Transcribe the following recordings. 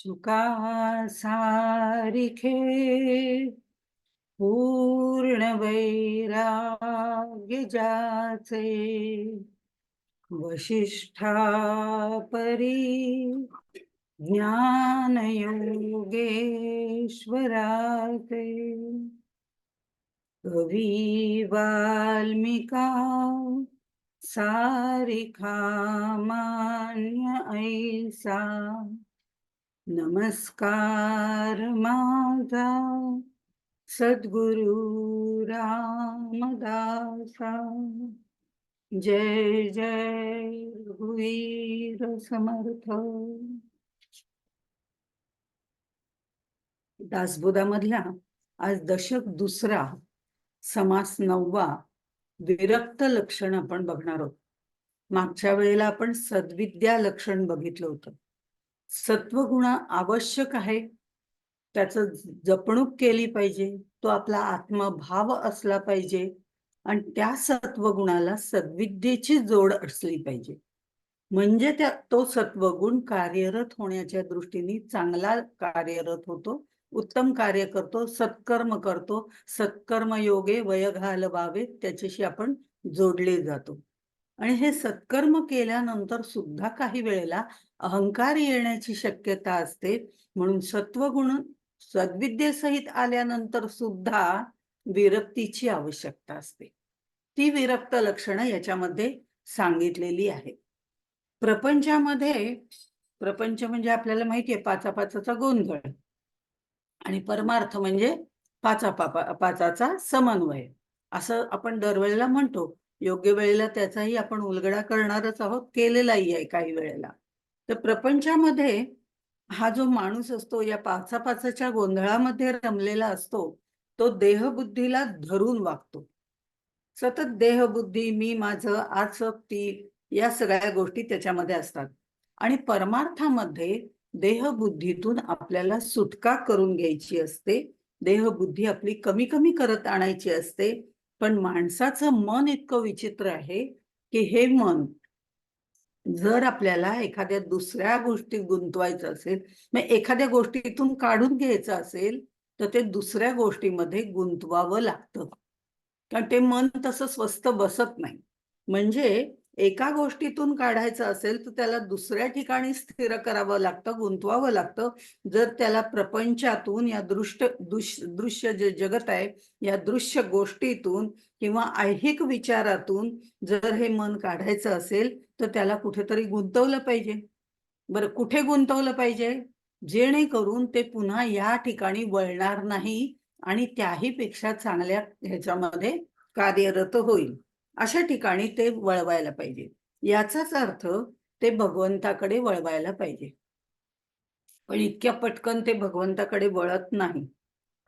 शुका सारिखे पूर्ण वैराग्य जाचे वशिष्ठा परी ज्ञान योगेश्वराचे कवी वाल्मिका सारिखा मान्य ऐसा नमस्कार माझा सद्गुरु रामदासा. जय जय रघुवीर समर्थ. दासबोधामधला आज दशक दुसरा समास 9वा विरक्त लक्षण आपण बघणार आहोत. मागच्या वेळेला आपण सद्विद्या लक्षण बघितलं होतं. सत्वगुण आवश्यक आहे, त्याचं जपणूक केली पाहिजे, तो आपला आत्मभाव असला पाहिजे आणि त्या सत्वगुणाला सद्विद्येची जोड असली पाहिजे. म्हणजे तो सत्वगुण कार्यरत होण्याच्या दृष्टीने चांगला कार्यरत होतो, उत्तम कार्य करतो, सत्कर्म करतो. सत्कर्म योगे वय घालवावे त्याच्याशी आपण जोडले जातो. आणि हे सत्कर्म केल्यानंतर सुद्धा काही वेळेला अहंकार येण्याची शक्यता असते. म्हणून सत्वगुण सद्विद्येसहित आल्यानंतर सुद्धा विरक्तीची आवश्यकता असते. ती विरक्त लक्षणं याच्यामध्ये सांगितलेली आहेत. प्रपंचामध्ये प्रपंच म्हणजे आपल्याला माहितीये पाचा गोंधळ आणि परमार्थ म्हणजे पाचाचा समन्वय असं आपण दरवेळेला म्हणतो. योग्य वेळेला त्याचाही आपण उलगडा करणारच आहोत, केलेलाही आहे काही वेळेला. तर प्रपंचामध्ये हा जो माणूस असतो या पाचाच्या गोंधळामध्ये रमलेला असतो, तो देहबुद्धीला धरून वागतो. सतत देहबुद्धी, मी माझं, आसक्ती या सगळ्या गोष्टी त्याच्यामध्ये असतात. आणि परमार्थामध्ये देहबुद्धीतून आपल्याला सुटका करून घ्यायची असते. देहबुद्धी आपली कमी कमी करत आणायची असते. पण माणसाचं मन इतकं विचित्र आहे की हे मन जर आपल्याला एखाद्या दुसऱ्या गोष्टीत गुंतवायचं असेल, मग एखाद्या गोष्टीतून काढून घ्यायचं असेल तर ते दुसऱ्या गोष्टीमध्ये गुंतवावं लागतं. कारण ते मन तसं स्वस्थ बसत नाही. म्हणजे एका गोष्टीतून काढायचं असेल तर त्याला दुसऱ्या ठिकाणी स्थिर करावं लागतं, गुंतवावं लागतं. जर त्याला प्रपंचातून या दृश्य जे जगत आहे या दृश्य गोष्टीतून किंवा ऐहिक विचारातून जर हे मन काढायचं असेल तर त्याला कुठेतरी गुंतवलं पाहिजे. बरं, कुठे गुंतवलं पाहिजे जेणेकरून ते पुन्हा या ठिकाणी वळणार नाही आणि त्याही पेक्षा चांगल्या ह्याच्यामध्ये कार्यरत होईल. अशा ठिकाणी ते वळवायला पाहिजे. याचाच अर्थ ते भगवंताकडे वळवायला पाहिजे. पण इतक्या पटकन ते भगवंताकडे वळत नाही.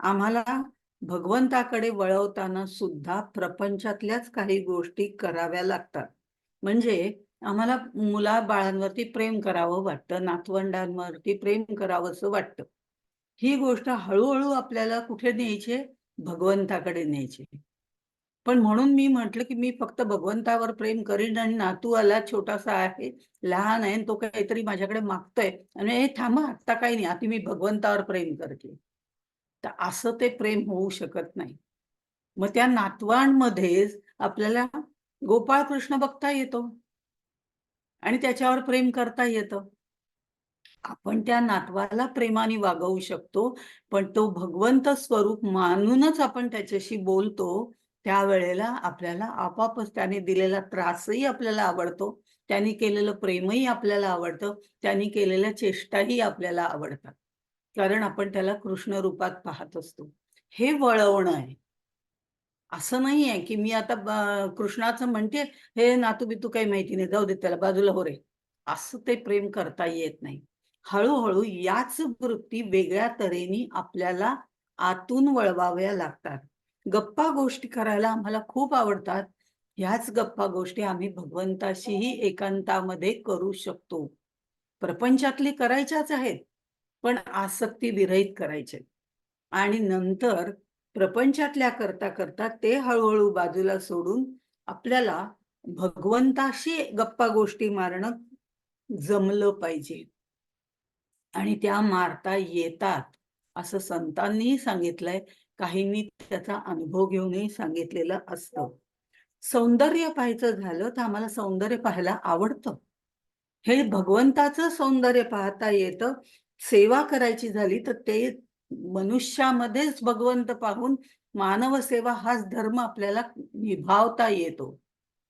आम्हाला भगवंताकडे वळवताना सुद्धा प्रपंचातल्याच काही गोष्टी कराव्या लागतात. म्हणजे आम्हाला मुलाबाळांवरती प्रेम करावं वाटतं, नातवंडांवरती प्रेम करावं असं वाटतं. ही गोष्ट हळूहळू आपल्याला कुठे न्यायची? भगवंताकडे न्यायची. पण म्हणून मी म्हटलं की मी फक्त भगवंतावर प्रेम करीन आणि नातू आला छोटासा आहे, लहान आहे, तो काहीतरी माझ्याकडे मागतोय आणि हे थांबा आता काही नाही, आता मी भगवंतावर प्रेम करते. तर असं ते प्रेम होऊ शकत नाही. मग त्या नातवांमध्येच आपल्याला गोपाळ कृष्ण बघता येतो आणि त्याच्यावर प्रेम करता येतं. आपण त्या नातवाला प्रेमाने वागवू शकतो, पण तो भगवंत स्वरूप मानूनच आपण त्याच्याशी बोलतो. त्यावेळेला आपल्याला आपापच त्याने दिलेला त्रासही आपल्याला आवडतो, त्यांनी केलेलं प्रेमही आपल्याला आवडतं, त्यांनी केलेल्या चेष्टाही आपल्याला आवडतात. कारण आपण त्याला कृष्ण रूपात पाहत असतो. हे वळवणं आहे. असं नाहीये की मी आता कृष्णाचं म्हणते, हे नातू बितू काही माहिती नाही, जाऊ दे त्याला बाजूला हो रे. असं ते प्रेम करता येत नाही. हळूहळू याच वृत्ती वेगळ्या तऱ्हेने आपल्याला आतून वळवाव्या लागतात. गप्पा गोष्टी करायला आम्हाला खूप आवडतात. ह्याच गप्पा गोष्टी आम्ही भगवंताशीही एकांतामध्ये करू शकतो. प्रपंचातली करायच्याच आहेत, पण आसक्ती विरहित करायचे. आणि नंतर प्रपंचातल्या करता करता ते हळूहळू बाजूला सोडून आपल्याला भगवंताशी गप्पा गोष्टी मारणं जमलं पाहिजे. आणि त्या मारता येतात असं संतांनीही सांगितलंय, काहींनी त्याचा अनुभव घेऊनही सांगितलेलं असतं. सौंदर्य पाहायचं झालं तर आम्हाला सौंदर्य पाहायला आवडतं. हे भगवंताचं सौंदर्य पाहता येतं. सेवा करायची झाली तर ते मनुष्यामध्येच भगवंत पाहून मानव सेवा हाच धर्म आपल्याला निभावता येतो.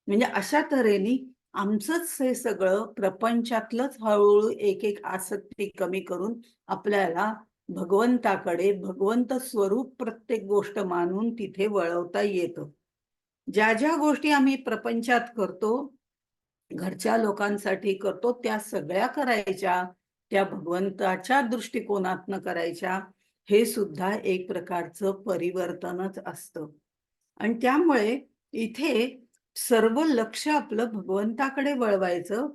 म्हणजे अशा तऱ्हेने आमचंच हे सगळं प्रपंचातलंच हळूहळू एक आसक्ती कमी करून आपल्याला भगवंताकडे भगवंत स्वरूप प्रत्येक गोष्ट मानून तिथे वळवता येतं. ज्या ज्या गोष्टी आम्ही प्रपंचात करतो, घरच्या लोकांसाठी करतो, त्या सगळ्या करायच्या, त्या भगवंताच्या दृष्टिकोनातनं करायच्या. हे सुद्धा एक प्रकारचं परिवर्तनच असतं. आणि त्यामुळे इथे सर्व लक्ष आपलं भगवंताकडे वळवायचं.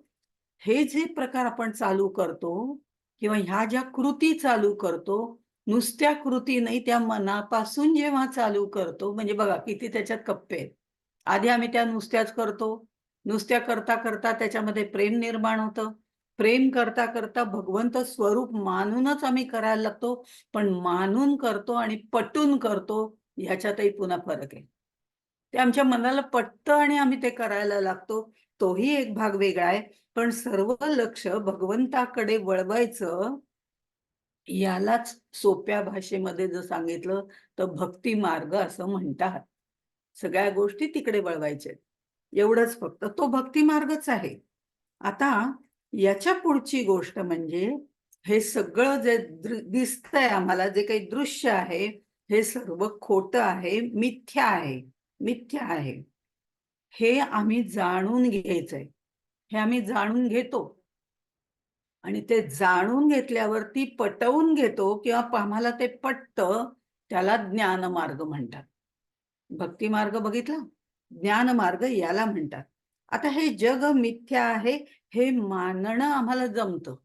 हे जे प्रकार आपण चालू करतो किंवा ह्या ज्या कृती चालू करतो, नुसत्या कृती नाही, त्या मनापासून जेव्हा चालू करतो, म्हणजे बघा किती त्याच्यात कप्पे आहेत. आधी आम्ही त्या नुसत्याच करतो. नुसत्या करता करता त्याच्यामध्ये प्रेम निर्माण होतं. प्रेम करता करता भगवंत स्वरूप मानूनच आम्ही करायला लागतो. पण मानून करतो आणि पटून करतो ह्याच्यातही पुन्हा फरक आहे. ते आमच्या मनाला पटतं आणि आम्ही ते करायला लागतो. तोही एक भाग वेगळा आहे. पण सर्व लक्ष भगवंताकडे वळवायचं, यालाच सोप्या भाषेमध्ये जर सांगितलं तर भक्ती मार्ग असं म्हणतात. सगळ्या गोष्टी तिकडे वळवायच्या. एवढंच फक्त. तो भक्ती मार्गच आहे. आता याच्या पुढची गोष्ट म्हणजे हे सगळं जे दिसतंय आम्हाला, जे काही दृश्य आहे, हे सर्व खोटं आहे, मिथ्या आहे. मिथ्या आहे. हे आम्ही जाणून घ्यायचंय. हे आम्ही जाणून घेतो. आणि ते जाणून घेतल्यावरती पटवून घेतो किंवा आम्हाला ते पटतं, त्याला ज्ञानमार्ग म्हणतात. भक्ती मार्ग बघितला? ज्ञानमार्ग याला म्हणतात. आता हे जग मिथ्या आहे, हे मानणं आम्हाला जमतं.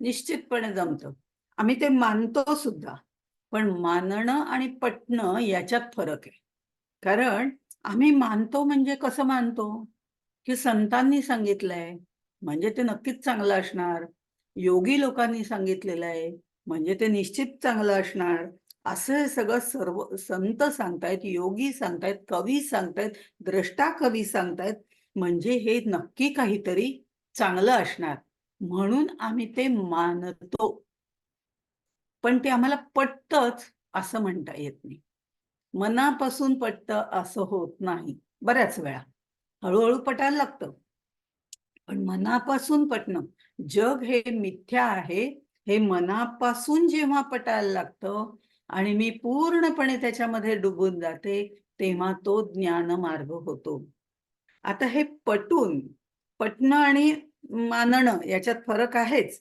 निश्चितपणे जमतं. आम्ही ते मानतो सुद्धा. पण मानणं आणि पटणं याच्यात फरक आहे. कारण आम्ही मानतो म्हणजे कसं मानतो? की संतांनी सांगितलंय, म्हणजे ते नक्कीच चांगलं असणार. योगी लोकांनी सांगितलेलं आहे, म्हणजे ते निश्चित चांगलं असणार. असं हे सगळं सर्व संत सांगतायत, योगी सांगतायत, कवी सांगतायत, द्रष्टा कवी सांगतायत, म्हणजे हे नक्की काहीतरी चांगलं असणार. म्हणून आम्ही ते मानतो. पण ते आम्हाला पटतंच असं म्हणता येत नाही. मनापासून पटतं असं होत नाही बऱ्याच वेळा. हळू पटायला लागतं. पण मनापासून पटणं, जग हे मिथ्या आहे, हे मनापासून जेव्हा पटायला लागतं आणि मी पूर्णपणे त्याच्यामध्ये डुबून जाते, तेव्हा तो ज्ञानमार्ग होतो. आता हे पटणं आणि मानणं याच्यात फरक आहेच.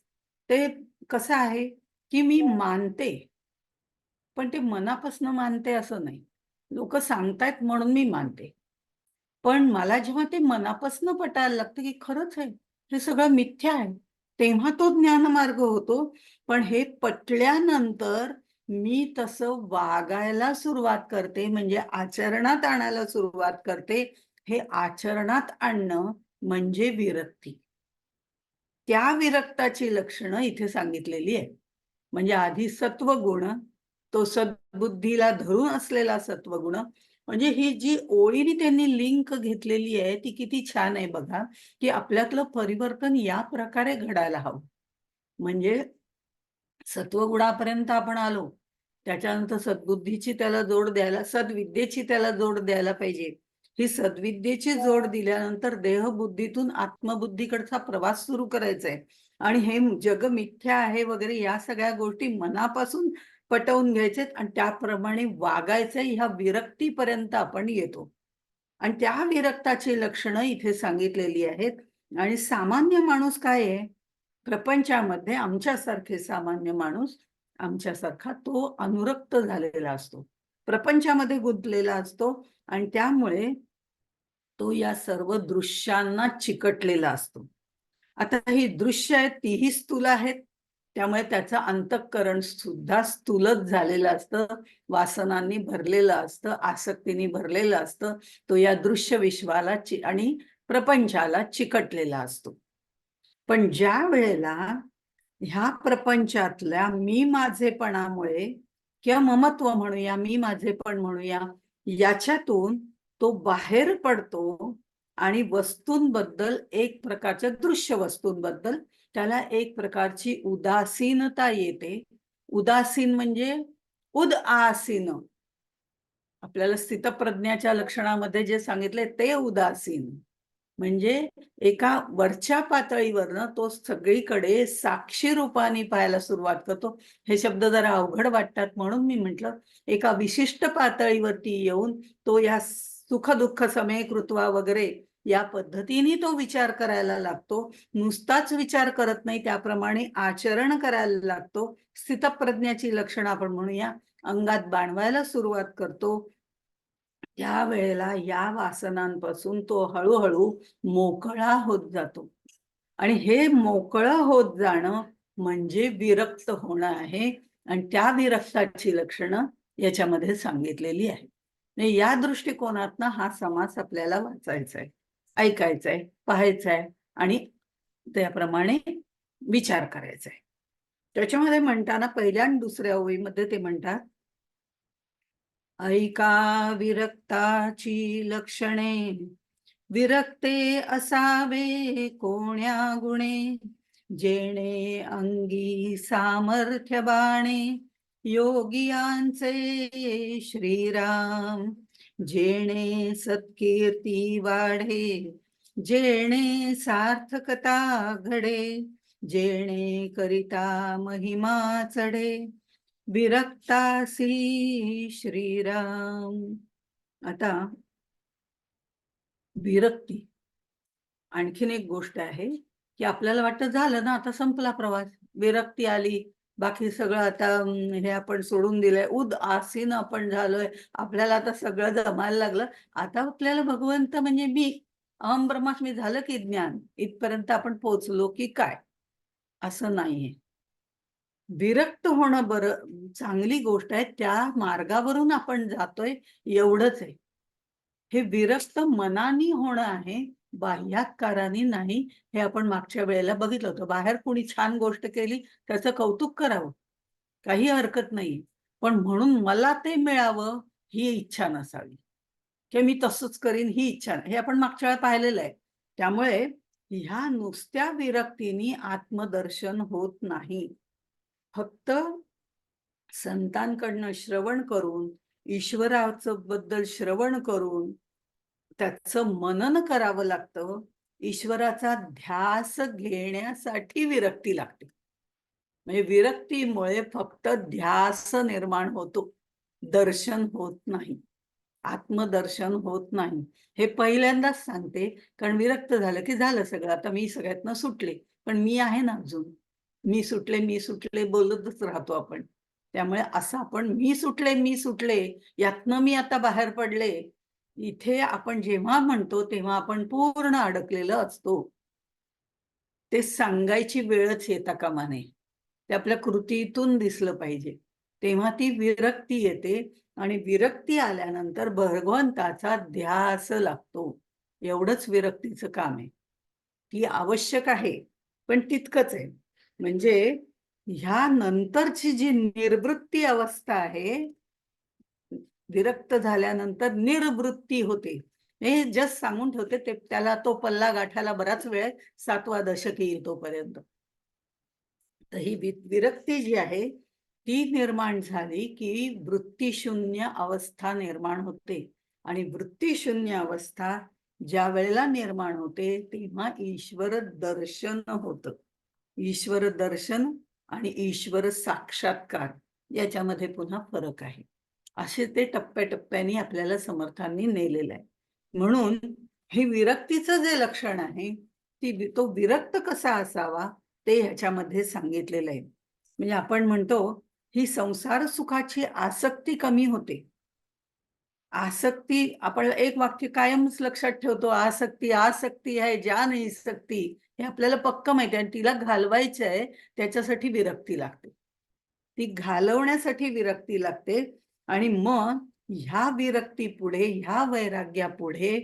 ते कसं आहे, की मी मानते, पण ते मनापासून मानते असं नाही. लोकं सांगतायत म्हणून मी मानते. पण मला जेव्हा ते मनापासून पटायला लागतं, की खरंच आहे, हे सगळं मिथ्या आहे, तेव्हा तो ज्ञानमार्ग होतो. पण हे पटल्यानंतर मी तसं वागायला सुरुवात करते, म्हणजे आचरणात आणायला सुरुवात करते. हे आचरणात आणणं म्हणजे विरक्ती. त्या विरक्ताची लक्षणं इथे सांगितलेली आहेत. म्हणजे आधी सत्वगुण, तो सद्बुद्धीला धरून असलेला सत्वगुण, म्हणजे ही जी ओळीने त्यांनी लिंक घेतलेली आहे, ती किती छान आहे बघा, की आपल्यातलं परिवर्तन या प्रकारे घडायला हवं. म्हणजे सत्वगुणापर्यंत आपण आलो. त्याच्यानंतर सद्बुद्धीची त्याला जोड द्यायला, सद्विद्येची त्याला जोड द्यायला पाहिजे. ही सद्विद्येची जोड दिल्यानंतर देहबुद्धीतून आत्मबुद्धीकडचा प्रवास सुरू करायचा आहे. आणि हे जग मिथ्या आहे वगैरे या सगळ्या गोष्टी मनापासून पटवून घ्यायचेत आणि त्याप्रमाणे वागायचं, ह्या विरक्तीपर्यंत आपण येतो. आणि त्या विरक्ताची लक्षणं इथे सांगितलेली आहेत. आणि सामान्य माणूस काय आहे? प्रपंचामध्ये आमच्यासारखे सामान्य माणूस, आमच्यासारखा तो अनुरक्त झालेला असतो. प्रपंचामध्ये गुंतलेला असतो आणि त्यामुळे तो या सर्व दृश्यांना चिकटलेला असतो. आता ही दृश्य आहेत, तीही स्थूल आहेत. त्यामुळे त्याचं अंतःकरण सुद्धा स्थूलच झालेलं असतं. वासनांनी भरलेलं असतं, आसक्तीने भरलेलं असतं. तो या दृश्य विश्वाला आणि प्रपंचाला चिकटलेला असतो. पण ज्या वेळेला ह्या प्रपंचातल्या मी माझेपणामुळे किंवा ममत्व म्हणूया, मी माझेपण म्हणूया, याच्यातून तो बाहेर पडतो आणि वस्तूंबद्दल, एक प्रकारच्या दृश्य वस्तूंबद्दल त्याला एक प्रकारची उदासीनता येते. उदासीन म्हणजे उद आसीन. आपल्याला स्थितप्रज्ञाच्या लक्षणामध्ये जे सांगितले ते उदासीन. म्हणजे एका वरच्या पातळीवरनं तो सगळीकडे साक्षी रूपाने पाहायला सुरुवात करतो. हे शब्द जरा अवघड वाटतात म्हणून मी म्हटलं, एका विशिष्ट पातळीवरती येऊन तो या सुख-दुःख समेकृत्वा वगैरे या पद्धतीने तो विचार करायला लागतो. नुसताच विचार करत नाही, त्याप्रमाणे आचरण करायला लागतो. स्थितप्रज्ञाची लक्षणं आपण म्हणूया, अंगात बाणवायला सुरुवात करतो. त्यावेळेला या वासनांपासून तो हळूहळू मोकळा होत जातो. आणि हे मोकळं होत जाणं म्हणजे विरक्त होणं आहे. आणि त्या विरक्ताची लक्षणं याच्यामध्ये सांगितलेली आहेत. म्हणजे या दृष्टिकोनातनं हा समास आपल्याला वाचायचा आहे, ऐकायचा आहे, पाहायचा आहे आणि त्याप्रमाणे विचार करायचा आहे. त्याच्यामध्ये म्हणताना पहिल्या आणि दुसऱ्या ओळीमध्ये ते म्हणतात, ऐका विरक्ताची लक्षणे, विरक्ते असावे कोण्या गुणे, जेणे अंगी सामर्थ्य बाणे, योगियांचे श्रीराम, जेणे सत्कीर्ती वाढे, जेणे सार्थकता घडे, जेणे करिता महिमा चढे, विरक्तासी श्रीराम. आता विरक्ती आणखीन एक गोष्ट आहे की आपल्याला वाटतं झालं ना, आता संपला प्रवास, विरक्ती आली, बाकी सगळं आता हे आपण सोडून दिलंय, उद आसीन आपण झालोय, आपल्याला आता सगळं जमायला लागलं, आता आपल्याला भगवंत म्हणजे मी, अहम ब्रह्मास्मी झालं की ज्ञान, इथपर्यंत आपण पोहोचलो की काय? असं नाहीये. विरक्त होणं बरं चांगली गोष्ट आहे, त्या मार्गावरून आपण जातोय एवढंच आहे. हे विरक्त मनानी होणं आहे, बाह्याकाराने नाही. हे आपण मागच्या वेळेला बघितलं होतं. बाहेर कोणी छान गोष्ट केली त्याचं कौतुक करावं, काही हरकत नाही. पण म्हणून मला ते मिळावं ही इच्छा नसावी, की मी तसंच करीन ही इच्छा नाही. हे आपण मागच्या वेळेला पाहिलेलं आहे. त्यामुळे ह्या नुसत्या विरक्तीने आत्मदर्शन होत नाही. फक्त संतांकडनं श्रवण करून, ईश्वराचं बद्दल श्रवण करून त्याचं मनन करावं लागतं. ईश्वराचा ध्यास घेण्यासाठी विरक्ती लागते. म्हणजे विरक्तीमुळे फक्त ध्यास निर्माण होतो, दर्शन होत नाही, आत्मदर्शन होत नाही. हे पहिल्यांदाच सांगते, कारण विरक्त झालं की झालं सगळं. आता मी सगळ्यातनं सुटले, पण मी आहे ना अजून. मी सुटले बोलतच राहतो आपण. त्यामुळे असं आपण मी सुटले, यातनं मी आता बाहेर पडले, इथे आपण जेव्हा म्हणतो तेव्हा आपण पूर्ण अडकलेलो असतो. ते सांगायची वेळच येता कामा नये. ते आपल्या कृतीतून दिसलं पाहिजे. तेव्हा ती विरक्ती येते आणि विरक्ती आल्यानंतर भगवंताचा ध्यास लागतो. एवढंच विरक्तीचं काम आहे. ती आवश्यक आहे, पण तितकंच आहे. म्हणजे ह्या नंतरची जी निर्वृत्ती अवस्था आहे, विरक्त झाल्यानंतर निर्वृत्ती होते. हे जस्ट सांगून ठेवते, ते त्याला तो पल्ला गाठायला बराच वेळ आहे, 7वा दशक येईल तोपर्यंत. तर ही विरक्ती जी आहे ती निर्माण झाली की वृत्तीशून्य अवस्था निर्माण होते. आणि वृत्तीशून्य अवस्था ज्या वेळेला निर्माण होते तेव्हा ईश्वर दर्शन होतं. ईश्वर दर्शन आणि ईश्वर साक्षात्कार याच्यामध्ये पुन्हा फरक आहे. असे ते टप्प्याटप्प्याने आपल्याला समर्थांनी नेलेलं आहे. म्हणून हे विरक्तीचं जे लक्षण आहे, तो विरक्त कसा असावा ते ह्याच्यामध्ये सांगितलेलं आहे. म्हणजे आपण म्हणतो ही संसार सुखाची आसक्ती कमी होते. आसक्ती, आपण एक वाक्य कायमच लक्षात ठेवतो, आसक्ती आसक्ती है ज्या नहीं सकती. हे आपल्याला पक्क माहिती आहे आणि तिला घालवायचं आहे, त्याच्यासाठी विरक्ती लागते. ती घालवण्यासाठी विरक्ती लागते आणि मग ह्या विरक्तीपुढे, ह्या वैराग्यापुढे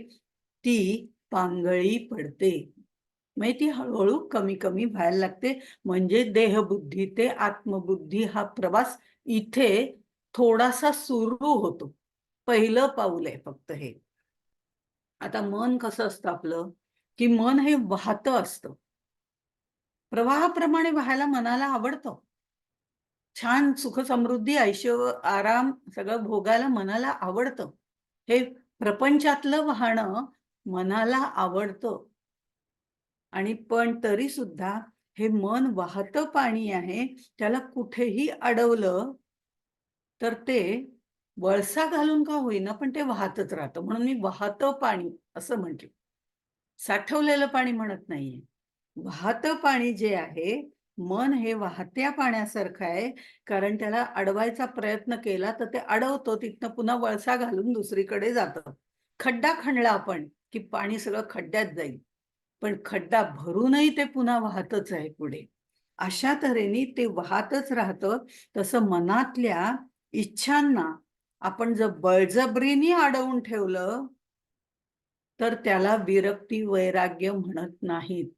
ती पांगळी पडते. म्हणजे ती हळूहळू कमी कमी व्हायला लागते. म्हणजे देहबुद्धी ते आत्मबुद्धी हा प्रवास इथे थोडासा सुरू होतो. पहिलं पाऊल आहे फक्त हे. आता मन कसं असतं आपलं, की मन हे वाहतं असतं. प्रवाहाप्रमाणे वाहायला मनाला आवडतं. छान सुख समृद्धी, ऐश्य, आराम सगळं भोगायला मनाला आवडतं. हे प्रपंचातलं वाहणं मनाला आवडतं. आणि पण तरी सुद्धा हे मन वाहतं पाणी आहे, त्याला कुठेही अडवलं तर ते वळसा घालून का होईना पण ते वाहतच राहतं. म्हणून मी वाहतं पाणी असं म्हटलं. साठवलेलं पाणी म्हणत नाहीये. वाहतं पाणी जे आहे, मन हे वाहत्या पाण्यासारखं आहे. कारण त्याला अडवायचा प्रयत्न केला तर ते अडवतो, तिथनं पुन्हा वळसा घालून दुसरीकडे जातं. खड्डा खणला आपण, की पाणी सगळं खड्ड्यात जाईल. पण खड्डा भरूनही ते पुन्हा वाहतच आहे पुढे. अशा तऱ्हेने ते वाहतच राहतं. तसं मनातल्या इच्छांना आपण जर बळजबरीने अडवून ठेवलं, तर त्याला विरक्ती, वैराग्य म्हणत नाहीत.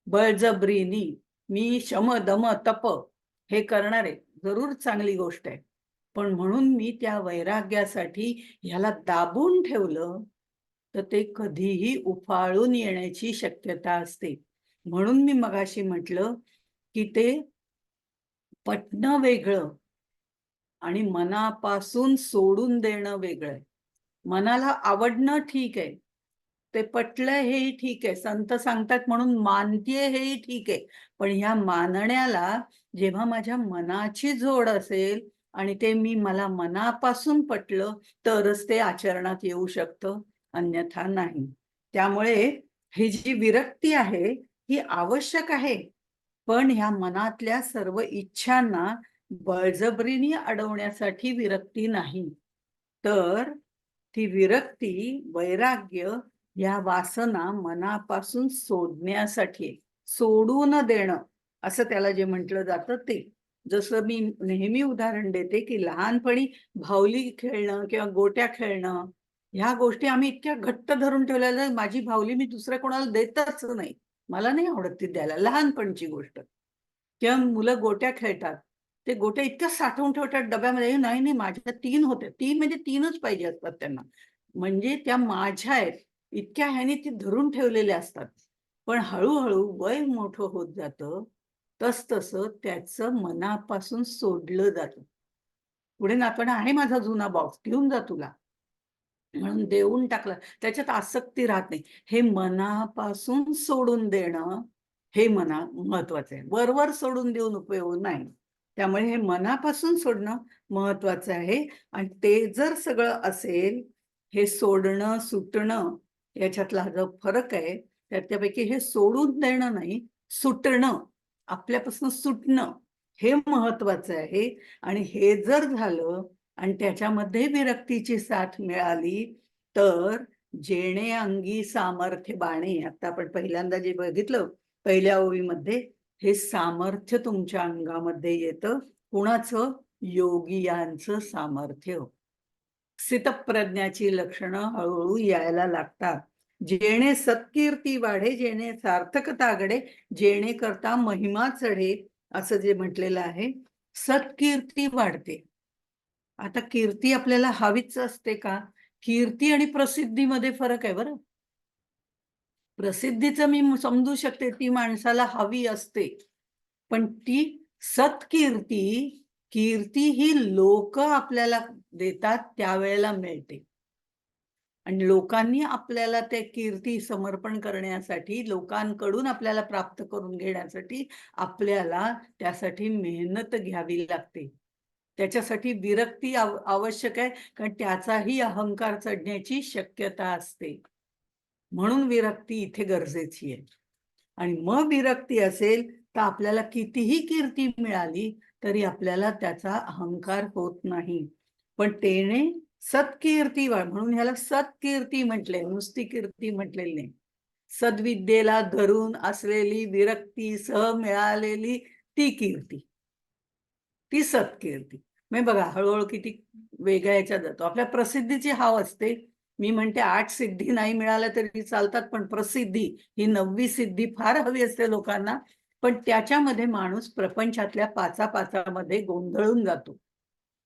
बळजबरीनी मी शम, दम, तप हे करणार आहे. जरूर चांगली गोष्ट आहे. पण म्हणून मी त्या वैराग्यासाठी ह्याला दाबून ठेवलं, तर ते कधीही उफाळून येण्याची शक्यता असते. म्हणून मी मगाशी म्हटलं, की ते पटणं वेगळं आणि मनापासून सोडून देणं वेगळं आहे. मनाला आवडणं ठीक आहे. ते पटलंय हेही ठीक आहे. संत सांगतात म्हणून मानतीये हेही ठीक आहे. पण ह्या मानण्याला जेव्हा माझ्या मनाची जोड असेल आणि ते मला मनापासून पटलं, तरच ते आचरणात येऊ शकतं, अन्यथा नाही. त्यामुळे ही जी विरक्ती आहे, ही आवश्यक आहे. पण ह्या मनातल्या सर्व इच्छांना बळजबरीने अडवण्यासाठी विरक्ती नाही. तर ती विरक्ती, वैराग्य या वासना मनापासून सोडण्यासाठी आहे. सोडून देणं असं त्याला जे म्हटलं जातं ते. जसं मी नेहमी उदाहरण देते, की लहानपणी भावली खेळणं किंवा गोट्या खेळणं, ह्या गोष्टी आम्ही इतक्या घट्ट धरून ठेवलेल्या, माझी भावली मी दुसऱ्या कोणाला देतच नाही. मला नाही आवडत ती द्यायला, लहानपणची गोष्ट. किंवा मुलं गोट्या खेळतात. ते गोट्या इतक्या साठवून ठेवतात डब्यामध्ये, नाही, नाही माझ्या 3 होत्या. 3 म्हणजे 3च पाहिजे असतात त्यांना. म्हणजे त्या माझ्या आहेत. इतक्या ह्याने ती धरून ठेवलेल्या असतात. पण हळू-हळू वय मोठं होत जातं, तसतसं त्याचं मनापासून सोडलं जातं. पुढे नातवंड आहे माझा जुना बॉक्स, घेऊन जा तुला. म्हणून देऊन टाकलं. त्याच्यात आसक्ती राहत नाही. हे मनापासून सोडून देणं, हे महत्वाचं आहे. वर सोडून देऊन उपयोग नाही. त्यामुळे हे मनापासून सोडणं महत्वाचं आहे आणि ते जर सगळं असेल, हे सोडणं, सुटणं याच्यातला जो फरक आहे, त्यापैकी हे सोडून देणं नाही, सुटणं, आपल्यापासून सुटणं हे महत्वाचं आहे आणि हे जर झालं आणि त्याच्यामध्ये विरक्तीची साथ मिळाली, तर जेणे अंगी सामर्थ्य बाणे, आता आपण पहिल्यांदा जे बघितलं पहिल्या ओळीमध्ये, हे सामर्थ्य तुमच्या अंगामध्ये येतं. कुणाचं? योगियांचं सामर्थ्य. स्थितप्रज्ञाची लक्षणं हळूहळू यायला लागतात. जेणे सत्कीर्ती वाढे, जेणे सार्थकता घडे, जेणे करता महिमा चढे, असं जे म्हटलेलं आहे. सत्कीर्ती वाढते. आता कीर्ती आपल्याला हवीच असते का? कीर्ती आणि प्रसिद्धीमध्ये फरक आहे बरं. प्रसिद्धीचं मी समजू शकते, ती माणसाला हवी असते. पण ती सत्कीर्ती, कीर्ती ही लोक आपल्याला देतात त्यावेळेला मिळते. आणि लोकांनी आपल्याला ते कीर्ती समर्पण करण्यासाठी, लोकांकडून आपल्याला प्राप्त करून घेण्यासाठी आपल्याला त्यासाठी मेहनत घ्यावी लागते. त्याच्यासाठी विरक्ती आवश्यक आहे, कारण त्याचाही अहंकार चढण्याची शक्यता असते. म्हणून विरक्ती इथे गरजेची आहे. आणि मग विरक्ती असेल तर आपल्याला कितीही कीर्ती मिळाली तरी आपल्याला त्याचा अहंकार होत नाही. पण तेने सत्कीर्ती म्हणून ह्याला सत्कीर्ती म्हटले, नुसती कीर्ती म्हटलेली नाही. सद्विद्येला धरून असलेली विरक्ती सह मिळालेली ती कीर्ती, ती सत्कीर्ती. म्हणजे बघा हळूहळू किती वेगळ्या ह्याच्यात जातो. आपल्या प्रसिद्धीची हाव असते, मी म्हणते 8 सिद्धी नाही मिळाल्या तरी चालतात, पण प्रसिद्धी ही 9वी सिद्धी फार हवी असते लोकांना. पण त्याच्यामध्ये माणूस प्रपंचातल्या पाचा-पाचामध्ये गोंधळून जातो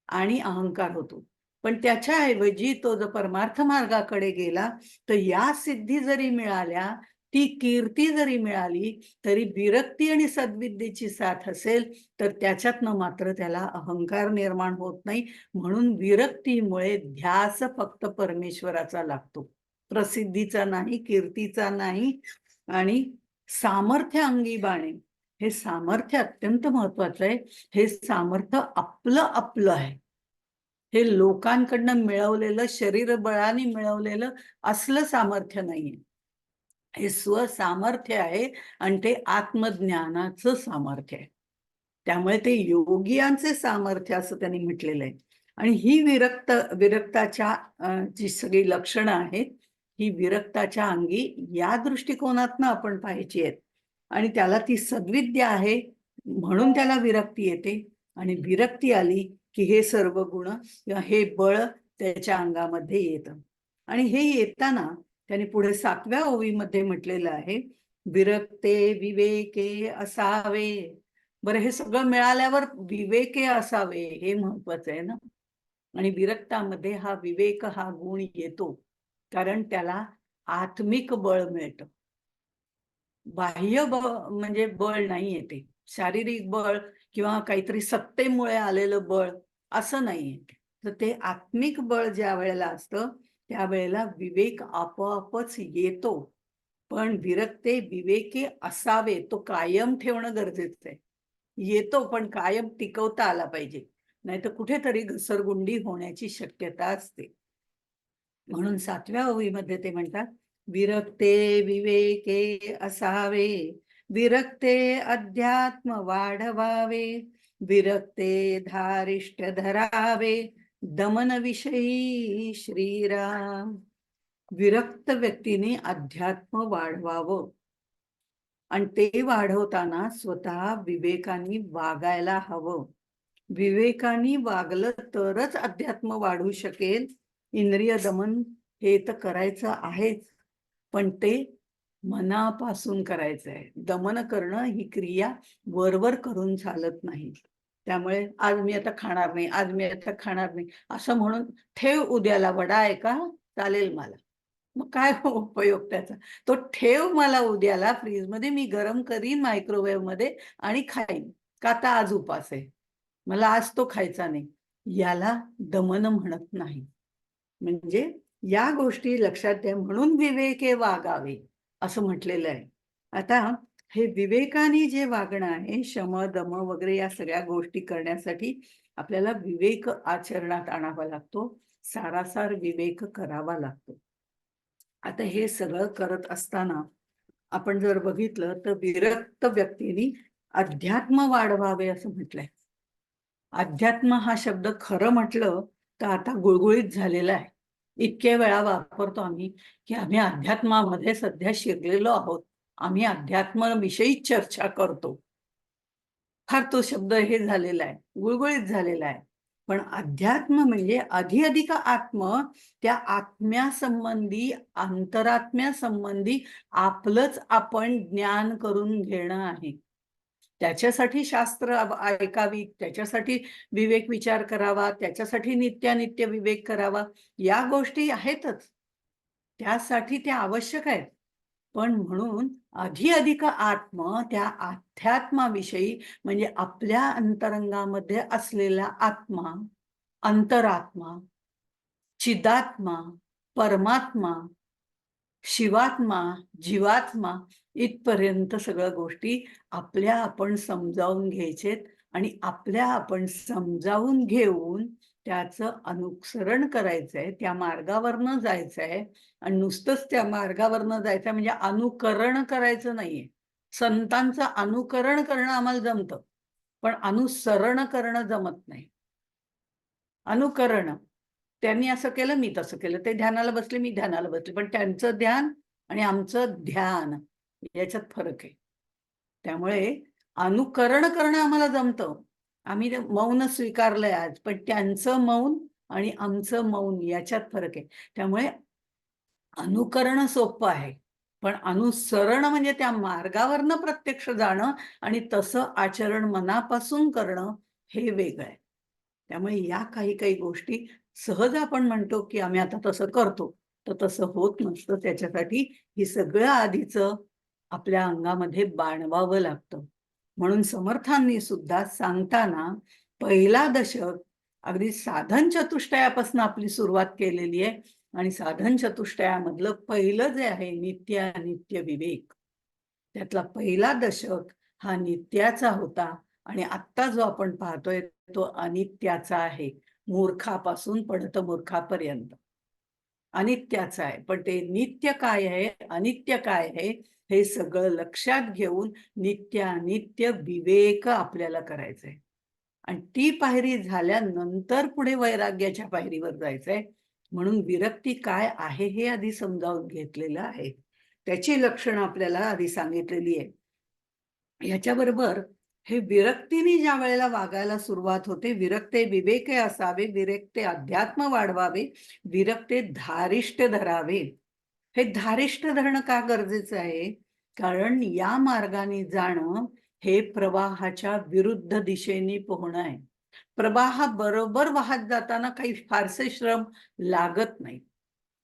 आणि अहंकार होतो. पण त्याच्याऐवजी तो जर परमार्थ मार्गाकडे गेला, तर या सिद्धी जरी मिळाल्या, ती कीर्ती जरी मिळाली, तरी विरक्ती आणि सद्विद्येची साथ असेल, तर त्याच्यातनं मात्र त्याला अहंकार निर्माण होत नाही. म्हणून विरक्तीमुळे ध्यास फक्त परमेश्वराचा लागतो. प्रसिद्धीचा नाही, कीर्तीचा नाही. आणि सामर्थ्य अंगी बाणे. हे सामर्थ्य अत्यंत महत्वाचं आहे. हे सामर्थ्य आपलं आपलं आहे. हे लोकांकडनं मिळवलेलं, शरीरबळाने मिळवलेलं असलं सामर्थ्य नाहीये. हे स्वसामर्थ्य आहे आणि ते आत्मज्ञानाचं सामर्थ्य आहे. त्यामुळे ते योगियांचे सामर्थ्य असं त्यांनी म्हटलेलं आहे. आणि ही विरक्ताच्या जी सगळी लक्षणं आहेत, ही विरक्ताच्या अंगी या दृष्टिकोनातनं आपण पाहायची आहेत. आणि त्याला ती सद्विद्या आहे, म्हणून त्याला विरक्ती येते. आणि विरक्ती आली की हे सर्व गुण किंवा हे बळ त्याच्या अंगामध्ये येतं. आणि हे येताना त्यांनी पुढे 7व्या ओवीमध्ये म्हटलेलं आहे, विरक्ते विवेके असावे. बरं, हे सगळं मिळाल्यावर विवेके असावे हे महत्वाचं आहे ना. आणि विरक्तामध्ये हा विवेक हा गुण येतो, कारण त्याला आत्मिक बळ मिळतं. बाह्य म्हणजे बळ नाहीये ते. शारीरिक बळ किंवा काहीतरी सत्तेमुळे आलेलं बळ असं नाहीये. तर ते आत्मिक बळ ज्या वेळेला असतं, त्यावेळेला विवेक आपोआपच येतो. पण विरक्ते विवेकी असावे, तो कायम ठेवणं गरजेचं आहे. येतो पण कायम टिकवता आला पाहिजे. नाहीतर कुठेतरी घसरगुंडी होण्याची शक्यता असते. म्हणून 7व्या ओवीमध्ये ते म्हणतात, विरक्ते विवेके असावे, विरक्ते अध्यात्म वाढवावे, विरक्ते धारिष्ट धरावे, दमन विषयी श्रीराम. विरक्त व्यक्तीने अध्यात्म वाढवावं आणि ते वाढवताना स्वतः विवेकाने वागायला हवं. विवेकाने वागलं तरच अध्यात्म वाढू शकेल. इंद्रिय दमन हे तर करायचं आहेच, पण ते मनापासून करायचं आहे. दमन करणं ही क्रिया वरवर करून चालत नाही. त्यामुळे आज मी आता खाणार नाही, आज मी आता खाणार नाही असं म्हणून ठेव, उद्याला वडा आहे का, चालेल मला. मग काय उपयोग त्याचा? तो ठेव मला उद्याला फ्रीजमध्ये, मी गरम करीन मायक्रोवेव्ह मध्ये आणि खाईन. का आता आज उपास आहे, मला आज तो खायचा नाही. याला दमन म्हणत नाही. म्हणजे या गोष्टी लक्षात द्या, म्हणून विवेके वागावे असं म्हटलेलं आहे. आता हे विवेकाने जे वागणं आहे, शम दम वगैरे या सगळ्या गोष्टी करण्यासाठी आपल्याला विवेक आचरणात आणावा लागतो. सारासार विवेक करावा लागतो. आता हे सगळं करत असताना आपण जर बघितलं तर विरक्त व्यक्तीने अध्यात्म वाढवावे असं म्हटलंय. अध्यात्म हा शब्द खरं म्हटलं तर आता गुळगुळीत झालेला आहे. इतके वेळा वापरतो आम्ही की आम्ही अध्यात्मामध्ये सध्या शिरलेलो आहोत, आम्ही अध्यात्माविषयी चर्चा करतो. फार तो शब्द हे झालेला आहे, गुळगुळीत झालेला आहे. पण अध्यात्म म्हणजे अधिक आत्म, त्या आत्म्यासंबंधी, अंतरात्म्यासंबंधी आपलंच आपण ज्ञान करून घेणं आहे. त्याच्यासाठी शास्त्र ऐकावी, त्याच्यासाठी विवेक विचार करावा, त्याच्यासाठी नित्यानित्य विवेक करावा. या गोष्टी आहेतच. त्यासाठी त्या आवश्यक आहेत. पण म्हणून अधिक आत्म, त्या अध्यात्माविषयी म्हणजे आपल्या अंतरंगामध्ये असलेला आत्मा, अंतरात्मा, चिदात्मा, परमात्मा, शिवात्मा, जीवात्मा इथपर्यंत सगळ्या गोष्टी आपल्या आपण समजावून घ्यायचेत आणि आपल्या आपण समजावून घेऊन त्याचं अनुसरण करायचंय, त्या मार्गावरनं जायचंय. आणि नुसतंच त्या मार्गावरनं जायचंय म्हणजे अनुकरण करायचं नाहीये. संतांचं अनुकरण करणं आम्हाला जमतं, पण अनुसरण करणं जमत नाही. अनुकरण, त्यांनी असं केलं मी तसं केलं, ते ध्यानाला बसले मी ध्यानाला बसले, पण त्यांचं ध्यान आणि आमचं ध्यान याच्यात फरक आहे. त्यामुळे अनुकरण करणं आम्हाला जमतं, आम्ही ते मौन स्वीकारलंय आज, पण त्यांचं मौन आणि आमचं मौन याच्यात फरक आहे. त्यामुळे अनुकरण सोपं आहे, पण अनुसरण म्हणजे त्या मार्गावरनं प्रत्यक्ष जाणं आणि तसं आचरण मनापासून करणं हे वेगळं आहे. त्यामुळे या काही काही गोष्टी सहज आपण म्हणतो, की आम्ही आता तसं करतो. तर तसं होत नसतं. त्याच्यासाठी ही सगळं आधीचं आपल्या अंगामध्ये बाणवावं लागतं. म्हणून समर्थांनी सुद्धा सांगताना पहिला दशक अगदी साधन चतुष्टयापासून आपली सुरुवात केलेली आहे आणि साधन चतुष्टयामधलं पहिलं जे आहे नित्य अनित्य विवेक, त्यातला पहिला दशक हा नित्याचा होता आणि आत्ता जो आपण पाहतोय तो अनित्याचा आहे. मूर्खापासून पडत मूर्खापर्यंत अनित्याचा आहे. पण ते नित्य काय आहे, अनित्य काय आहे, हे सगळं लक्षात घेऊन नित्य अनित्य विवेक आपल्याला करायचंय. आणि ती पायरी झाल्यानंतर पुढे वैराग्याच्या पायरीवर जायचंय. म्हणून विरक्ती काय आहे हे आधी समजावून घेतलेलं आहे. त्याची लक्षणं आपल्याला आधी सांगितलेली आहे. ह्याच्याबरोबर हे विरक्तीने ज्या वेळेला वागायला सुरुवात होते, विरक्ते विवेके असावे, विरक्ते अध्यात्म वाढवावे, विरक्ते धारिष्ट धरावे. हे धारिष्ट धरणं का गरजेचं आहे? कारण या मार्गाने जाणं हे प्रवाहाच्या विरुद्ध दिशेने पोहणं आहे. प्रवाहाबरोबर वाहत जाताना काही फारसे श्रम लागत नाही.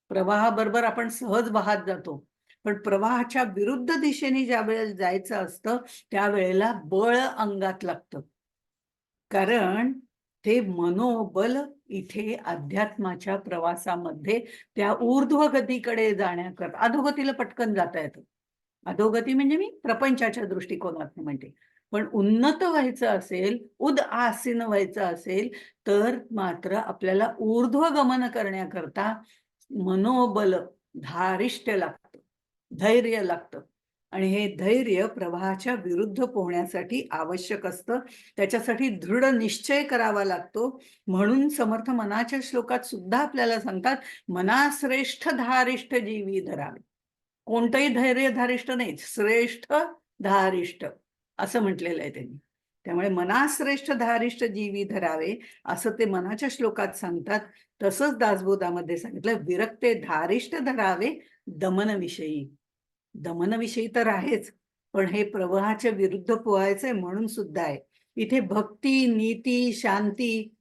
प्रवाहाबरोबर आपण सहज वाहत जातो. पण प्रवाहाच्या विरुद्ध दिशेने ज्यावेळेला जायचं असतं, त्यावेळेला बळ अंगात लागतं. कारण ते मनोबल इथे अध्यात्माच्या प्रवासामध्ये त्या ऊर्ध्व गतीकडे जाण्याकरता अधोगतीला पटकन जाता येतं. अधोगती म्हणजे मी प्रपंचाच्या दृष्टिकोनातून म्हणते. पण उन्नत व्हायचं असेल, उद-आसीन व्हायचं असेल, तर मात्र आपल्याला ऊर्ध्वगमन करण्याकरता मनोबल, धारिष्ट्य लागतं, धैर्य लागतं. आणि हे धैर्य प्रवाहाच्या विरुद्ध पोहण्यासाठी आवश्यक असतं. त्याच्यासाठी दृढ निश्चय करावा लागतो. म्हणून समर्थ मनाच्या श्लोकात सुद्धा आपल्याला सांगतात, "मनाश्रेष्ठ धारिष्ठ जीवी धरावे." कोणतंही धैर्य धारिष्ठ नाही, श्रेष्ठ धारिष्ठ असं म्हटलेलं आहे त्यांनी. त्यामुळे मनाश्रेष्ठ धारिष्ठ जीवी धरावे असं ते मनाच्या श्लोकात सांगतात. तसंच दासबोधामध्ये सांगितलं, "विरक्ते धारिष्ठ धरावे दमनविषयी." दमनविषयी तर आहेच, पण हे प्रवाहाच्या विरुद्ध पोहायचंय म्हणून सुद्धा आहे. इथे भक्ती, नीती, शांती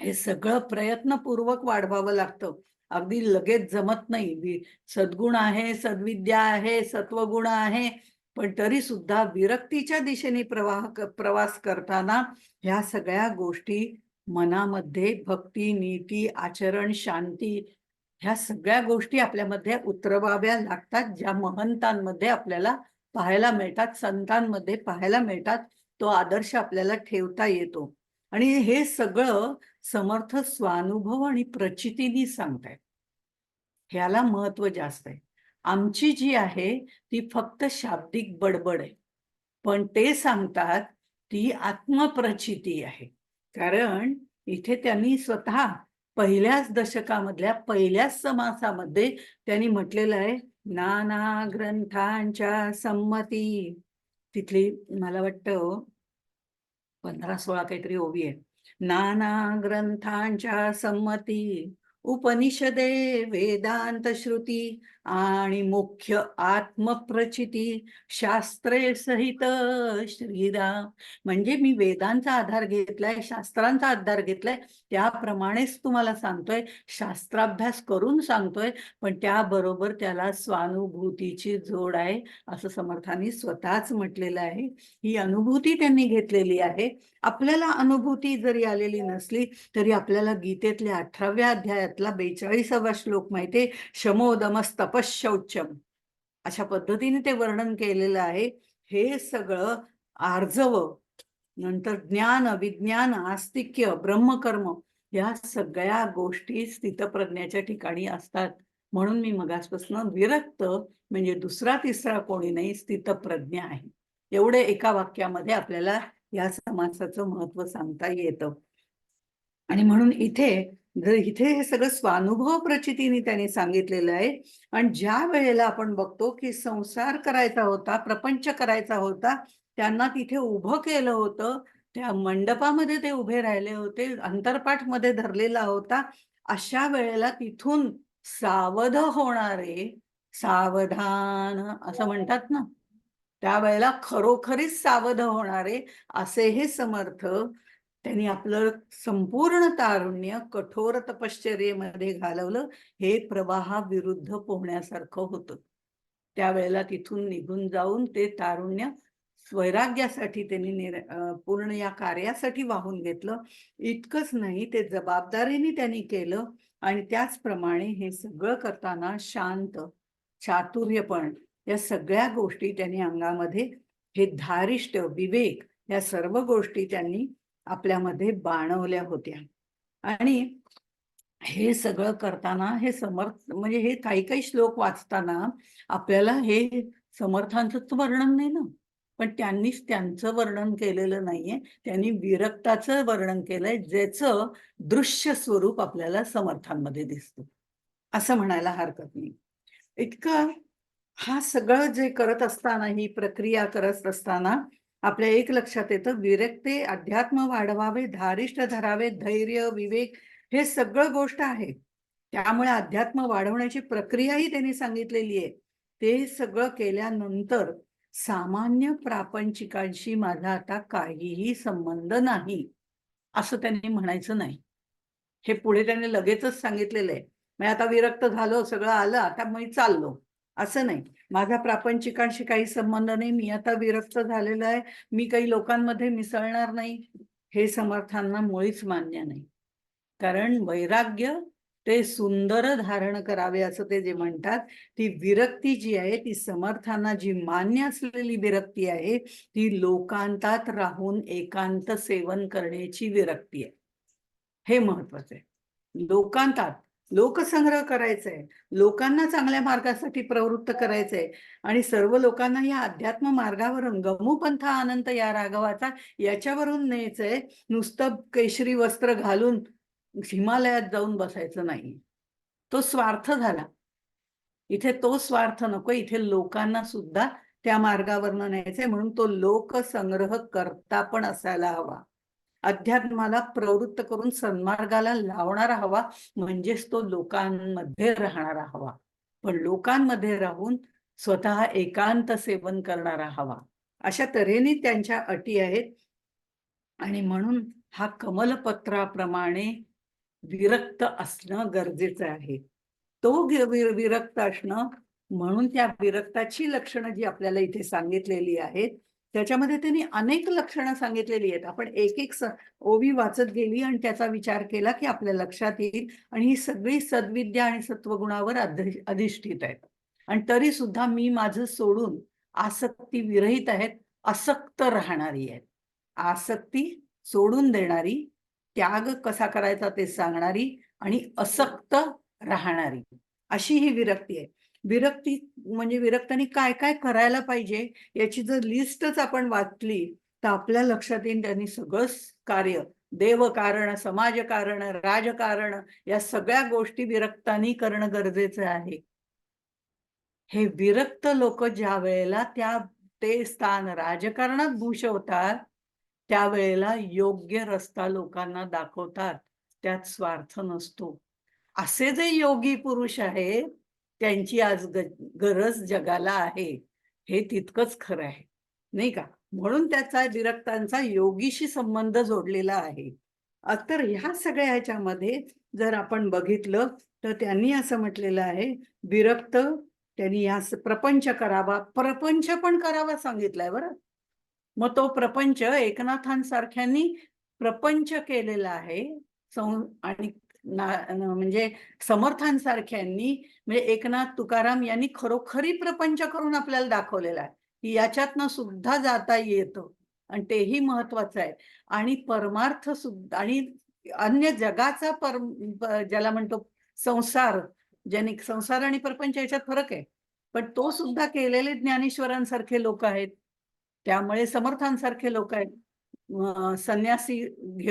हे सगळं प्रयत्नपूर्वक वाढवावं लागतं. अगदी लगेच जमत नाही. सद्गुण आहे, सद्विद्या आहे, सत्वगुण आहे, पण तरी सुद्धा विरक्तीच्या दिशेने प्रवास करताना ह्या सगळ्या गोष्टी मनामध्ये भक्ती, नीती, आचरण, शांती ह्या सगळ्या गोष्टी आपल्यामध्ये उतरवाव्या लागतात, ज्या महंतांमध्ये आपल्याला पाहायला मिळतात, संतांमध्ये पाहायला मिळतात. तो आदर्श आपल्याला ठेवता येतो. आणि हे सगळं समर्थ स्वानुभव आणि प्रचितीनी सांगतायत. ह्याला महत्व जास्त आहे. आमची जी आहे ती फक्त शाब्दिक बडबड आहे. पण ते सांगतात ती आत्मप्रचिती आहे. कारण इथे त्यांनी स्वतः पहिल्याच दशकामधल्या पहिल्याच समासामध्ये त्यांनी म्हटलेलं आहे, नाना ग्रंथांच्या संमती. तिथली मला वाटतं 15-16 काहीतरी ओवी आहे. नाना ग्रंथांच्या संमती, उपनिषदे, वेदांत श्रुती आणि मुख्य आत्मप्रचिती शास्त्रे सहित श्रीराम. म्हणजे मी वेदांचा आधार घेतलाय, शास्त्रांचा आधार घेतलाय, त्याप्रमाणेच तुम्हाला सांगतोय, शास्त्राभ्यास करून सांगतोय, पण त्याबरोबर त्याला स्वानुभूतीची जोड आहे, असं समर्थांनी स्वतःच म्हटलेलं आहे. ही अनुभूती त्यांनी घेतलेली आहे. आपल्याला अनुभूती जरी आलेली नसली तरी आपल्याला गीतेतल्या 18व्या अध्यायातला 42वा श्लोक माहितीये, शमोदमस्तपःशौचम अशा पद्धतीने ते वर्णन केलेलं आहे. हे सगळं आर्जव, नंतर ज्ञान, विज्ञान, आस्तिक्य, ब्रह्मकर्म या सगळ्या गोष्टी स्थितप्रज्ञाच्या ठिकाणी असतात. म्हणून मी मगासपासून विरक्त म्हणजे दुसरा तिसरा कोणी नाही, स्थितप्रज्ञ आहे. एवढे एका वाक्यामध्ये आपल्याला या समासाचं महत्व सांगता येतं. आणि म्हणून इथे हे सगळं स्वानुभव प्रचितीने त्यांनी सांगितलेलं आहे. आणि ज्या वेळेला आपण बघतो की संसार करायचा होता, प्रपंच करायचा होता, त्यांना तिथे उभं केलं होतं. त्या मंडपामध्ये ते उभे राहिले होते, अंतरपाठ मध्ये धरलेला होता. अशा वेळेला तिथून सावध होणारे, सावधान असं म्हणतात ना, त्यावेळेला खरोखरीच सावध होणारे असे हे समर्थ, त्यांनी आपलं संपूर्ण तारुण्य कठोर तपश्चर्येमध्ये घालवलं. हे प्रवाहाविरुद्ध पोहण्यासारखं होतं. त्यावेळेला तिथून निघून जाऊन ते तारुण्य स्वैराग्यासाठी त्यांनी पूर्ण या कार्यासाठी वाहून घेतलं. इतकंच नाही, ते जबाबदारीने त्यांनी केलं. आणि त्याचप्रमाणे हे सगळं करताना शांत, चातुर्यपण या सगळ्या गोष्टी त्यांनी अंगामध्ये, हे धारिष्ट, विवेक या सर्व गोष्टी त्यांनी आपल्यामध्ये बाणवल्या होत्या. आणि हे सगळं करताना हे समर्थ म्हणजे हे काही काही श्लोक वाचताना आपल्याला हे समर्थांचं वर्णन नाही ना, पण त्यांनीच त्यांचं वर्णन केलेलं नाहीये. त्यांनी विरक्ताचं वर्णन केलंय, ज्याचं दृश्य स्वरूप आपल्याला समर्थांमध्ये दिसतं असं म्हणायला हरकत नाही. इतकं हा सगळं जे करत असताना, ही प्रक्रिया करत असताना आपल्या एक लक्षात येतं, विरक्ते अध्यात्म वाढवावे, धारिष्ट धरावे, धैर्य, विवेक हे सगळं गोष्ट आहे. त्यामुळे अध्यात्म वाढवण्याची प्रक्रियाही त्यांनी सांगितलेली आहे. ते सगळं केल्यानंतर सामान्य प्रापंचिकांशी माझा आता काहीही संबंध नाही असं त्यांनी म्हणायचं नाही. हे पुढे त्यांनी लगेचच सांगितलेलं आहे. मी आता विरक्त झालो, सगळं आलं, आता मी चाललो असं नाही. माझा प्रापंचिकांशी काही संबंध नाही, मी आता विरक्त झालेलो आहे, मी काही लोकांमध्ये मिसळणार नाही, हे समर्थांना मुळीच मान्य नाही. कारण वैराग्य ते सुंदर धारण करावे असं ते जे म्हणतात, ती विरक्ती जी आहे, ती समर्थांना जी मान्य असलेली विरक्ती आहे, ती लोकांतात राहून एकांत सेवन करण्याची विरक्ती आहे. हे महत्वाचं आहे. लोकांतात लोकसंग्रह करायचा आहे, लोकांना चांगल्या मार्गासाठी प्रवृत्त करायचंय आणि सर्व लोकांना या अध्यात्म मार्गावर गमूपंथ अनंत या राघवाचा याच्यावरून न्यायचंय. नुसतं केशरी वस्त्र घालून हिमालयात जाऊन बसायचं नाही. तो स्वार्थ झाला. इथे तो स्वार्थ नको, इथे लोकांना सुद्धा त्या मार्गावरनं न्यायचंय, म्हणून तो लोकसंग्रह करता पण असायला हवा. अध्यात्माला प्रवृत्त करून सन्मार्गाला लावणारा हवा, म्हणजेच तो लोकांमध्ये राहणारा हवा. पण लोकांमध्ये राहून स्वतः एकांत सेवन करणारा हवा. अशा तऱ्हेने त्यांच्या अटी आहेत. आणि म्हणून हा कमलपत्राप्रमाणे विरक्त असणं गरजेचं आहे. तो विरक्त असणं, म्हणून त्या विरक्ताची लक्षणं जी आपल्याला इथे सांगितलेली आहेत, त्याच्यामध्ये त्यांनी अनेक लक्षणं सांगितलेली आहेत. आपण एक एक ओवी वाचत गेली आणि त्याचा विचार केला की आपल्या लक्षात येईल. आणि ही सगळी सद्विद्या आणि सत्वगुणावर अधिष्ठित आहेत. आणि तरी सुद्धा मी माझं सोडून आसक्ती विरहित आहेत, असक्त राहणारी आहेत. आसक्ती सोडून देणारी, त्याग कसा करायचा ते सांगणारी आणि असक्त राहणारी, अशी ही विरक्ती आहे. विरक्ती म्हणजे विरक्तांनी काय काय करायला पाहिजे याची जर लिस्टच आपण वाचली तर आपल्या लक्षात येईल त्यांनी सगळं कार्य, देवकारण, समाजकारण, राजकारण या सगळ्या गोष्टी विरक्तांनी करणं गरजेचं आहे. हे विरक्त लोक ज्या वेळेला ते स्थान राजकारणात भूषवतात, त्यावेळेला योग्य रस्ता लोकांना दाखवतात. त्यात स्वार्थ नसतो. असे जे योगी पुरुष आहेत, त्यांची आज गरज जगाला आहे. हे तितकंच खरं आहे, नाही का? म्हणून त्याचा विरक्तांचा योगीशी संबंध जोडलेला आहे. तर ह्या सगळ्या ह्याच्यामध्ये जर आपण बघितलं तर त्यांनी असं म्हटलेलं आहे, विरक्त त्यांनी या प्रपंच करावा, प्रपंच पण करावा सांगितलाय बरं. मग तो प्रपंच एकनाथांसारख्यांनी प्रपंच केलेला आहे. आणि म्हणजे समर्थांसारख्यांनी, म्हणजे एकनाथ तुकाराम यांनी खरोखरी प्रपंच करून आपल्याला दाखवलेला आहे की याच्यातनं सुद्धा जाता येतं आणि तेही महत्वाचं आहे. आणि परमार्थ सुद्धा, आणि अन्य जगाचा ज्याला म्हणतो संसार, ज्याने संसार आणि प्रपंच याच्यात फरक आहे, पण तो सुद्धा केलेले ज्ञानेश्वरांसारखे लोक आहेत. त्यामुळे समर्थांसारखे लोक आहेत.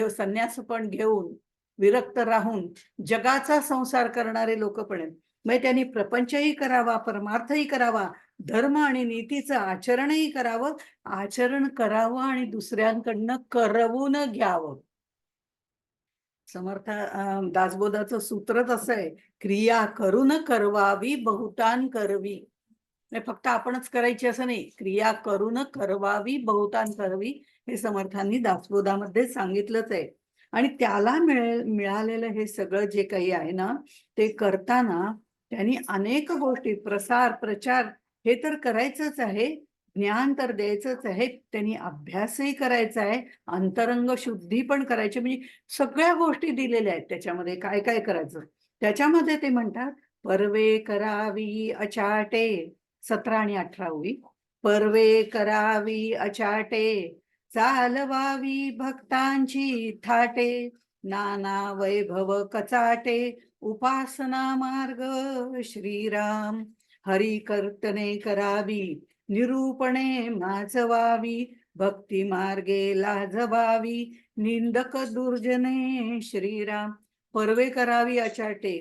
संन्यास पण घेऊन, विरक्त राहून जगाचा संसार करणारे लोक पण आहेत. म्हणजे त्यांनी प्रपंचही करावा, परमार्थही करावा, धर्म आणि नीतीचं आचरणही करावं, आचरण करावं आणि दुसऱ्यांकडनं करवून घ्यावं. समर्थ दासबोधाचं सूत्रच असं आहे, क्रिया करून करवावी बहुतान करवी. नाही फक्त आपणच करायची असं नाही, क्रिया करून करवावी बहुतान करवी, हे समर्थांनी दासबोधामध्ये सांगितलंच आहे. आणि त्याला मिळालेलं हे सगळं जे काही आहे ना, ते करताना त्यांनी अनेक गोष्टी, प्रसार प्रचार हे तर करायचंच आहे, ज्ञान तर द्यायचंच आहे, त्यांनी अभ्यासही करायचा आहे, अंतरंग शुद्धी पण करायची, म्हणजे सगळ्या गोष्टी दिलेल्या आहेत त्याच्यामध्ये काय काय करायचं. त्याच्यामध्ये ते म्हणतात, पर्वे करावी अचाटे, 17 आणि 18 ओळी. पर्वे करावी अचाटे, चालवावी भक्तांची थाटे, नाना वैभव कचाटे, उपासना मार्ग श्रीराम. हरी कीर्तने करावी, निरूपणे माजवावी, भक्ती मार्गे लाजवावी, निंदक दुर्जने श्रीराम. पर्वे करावी अचाटे,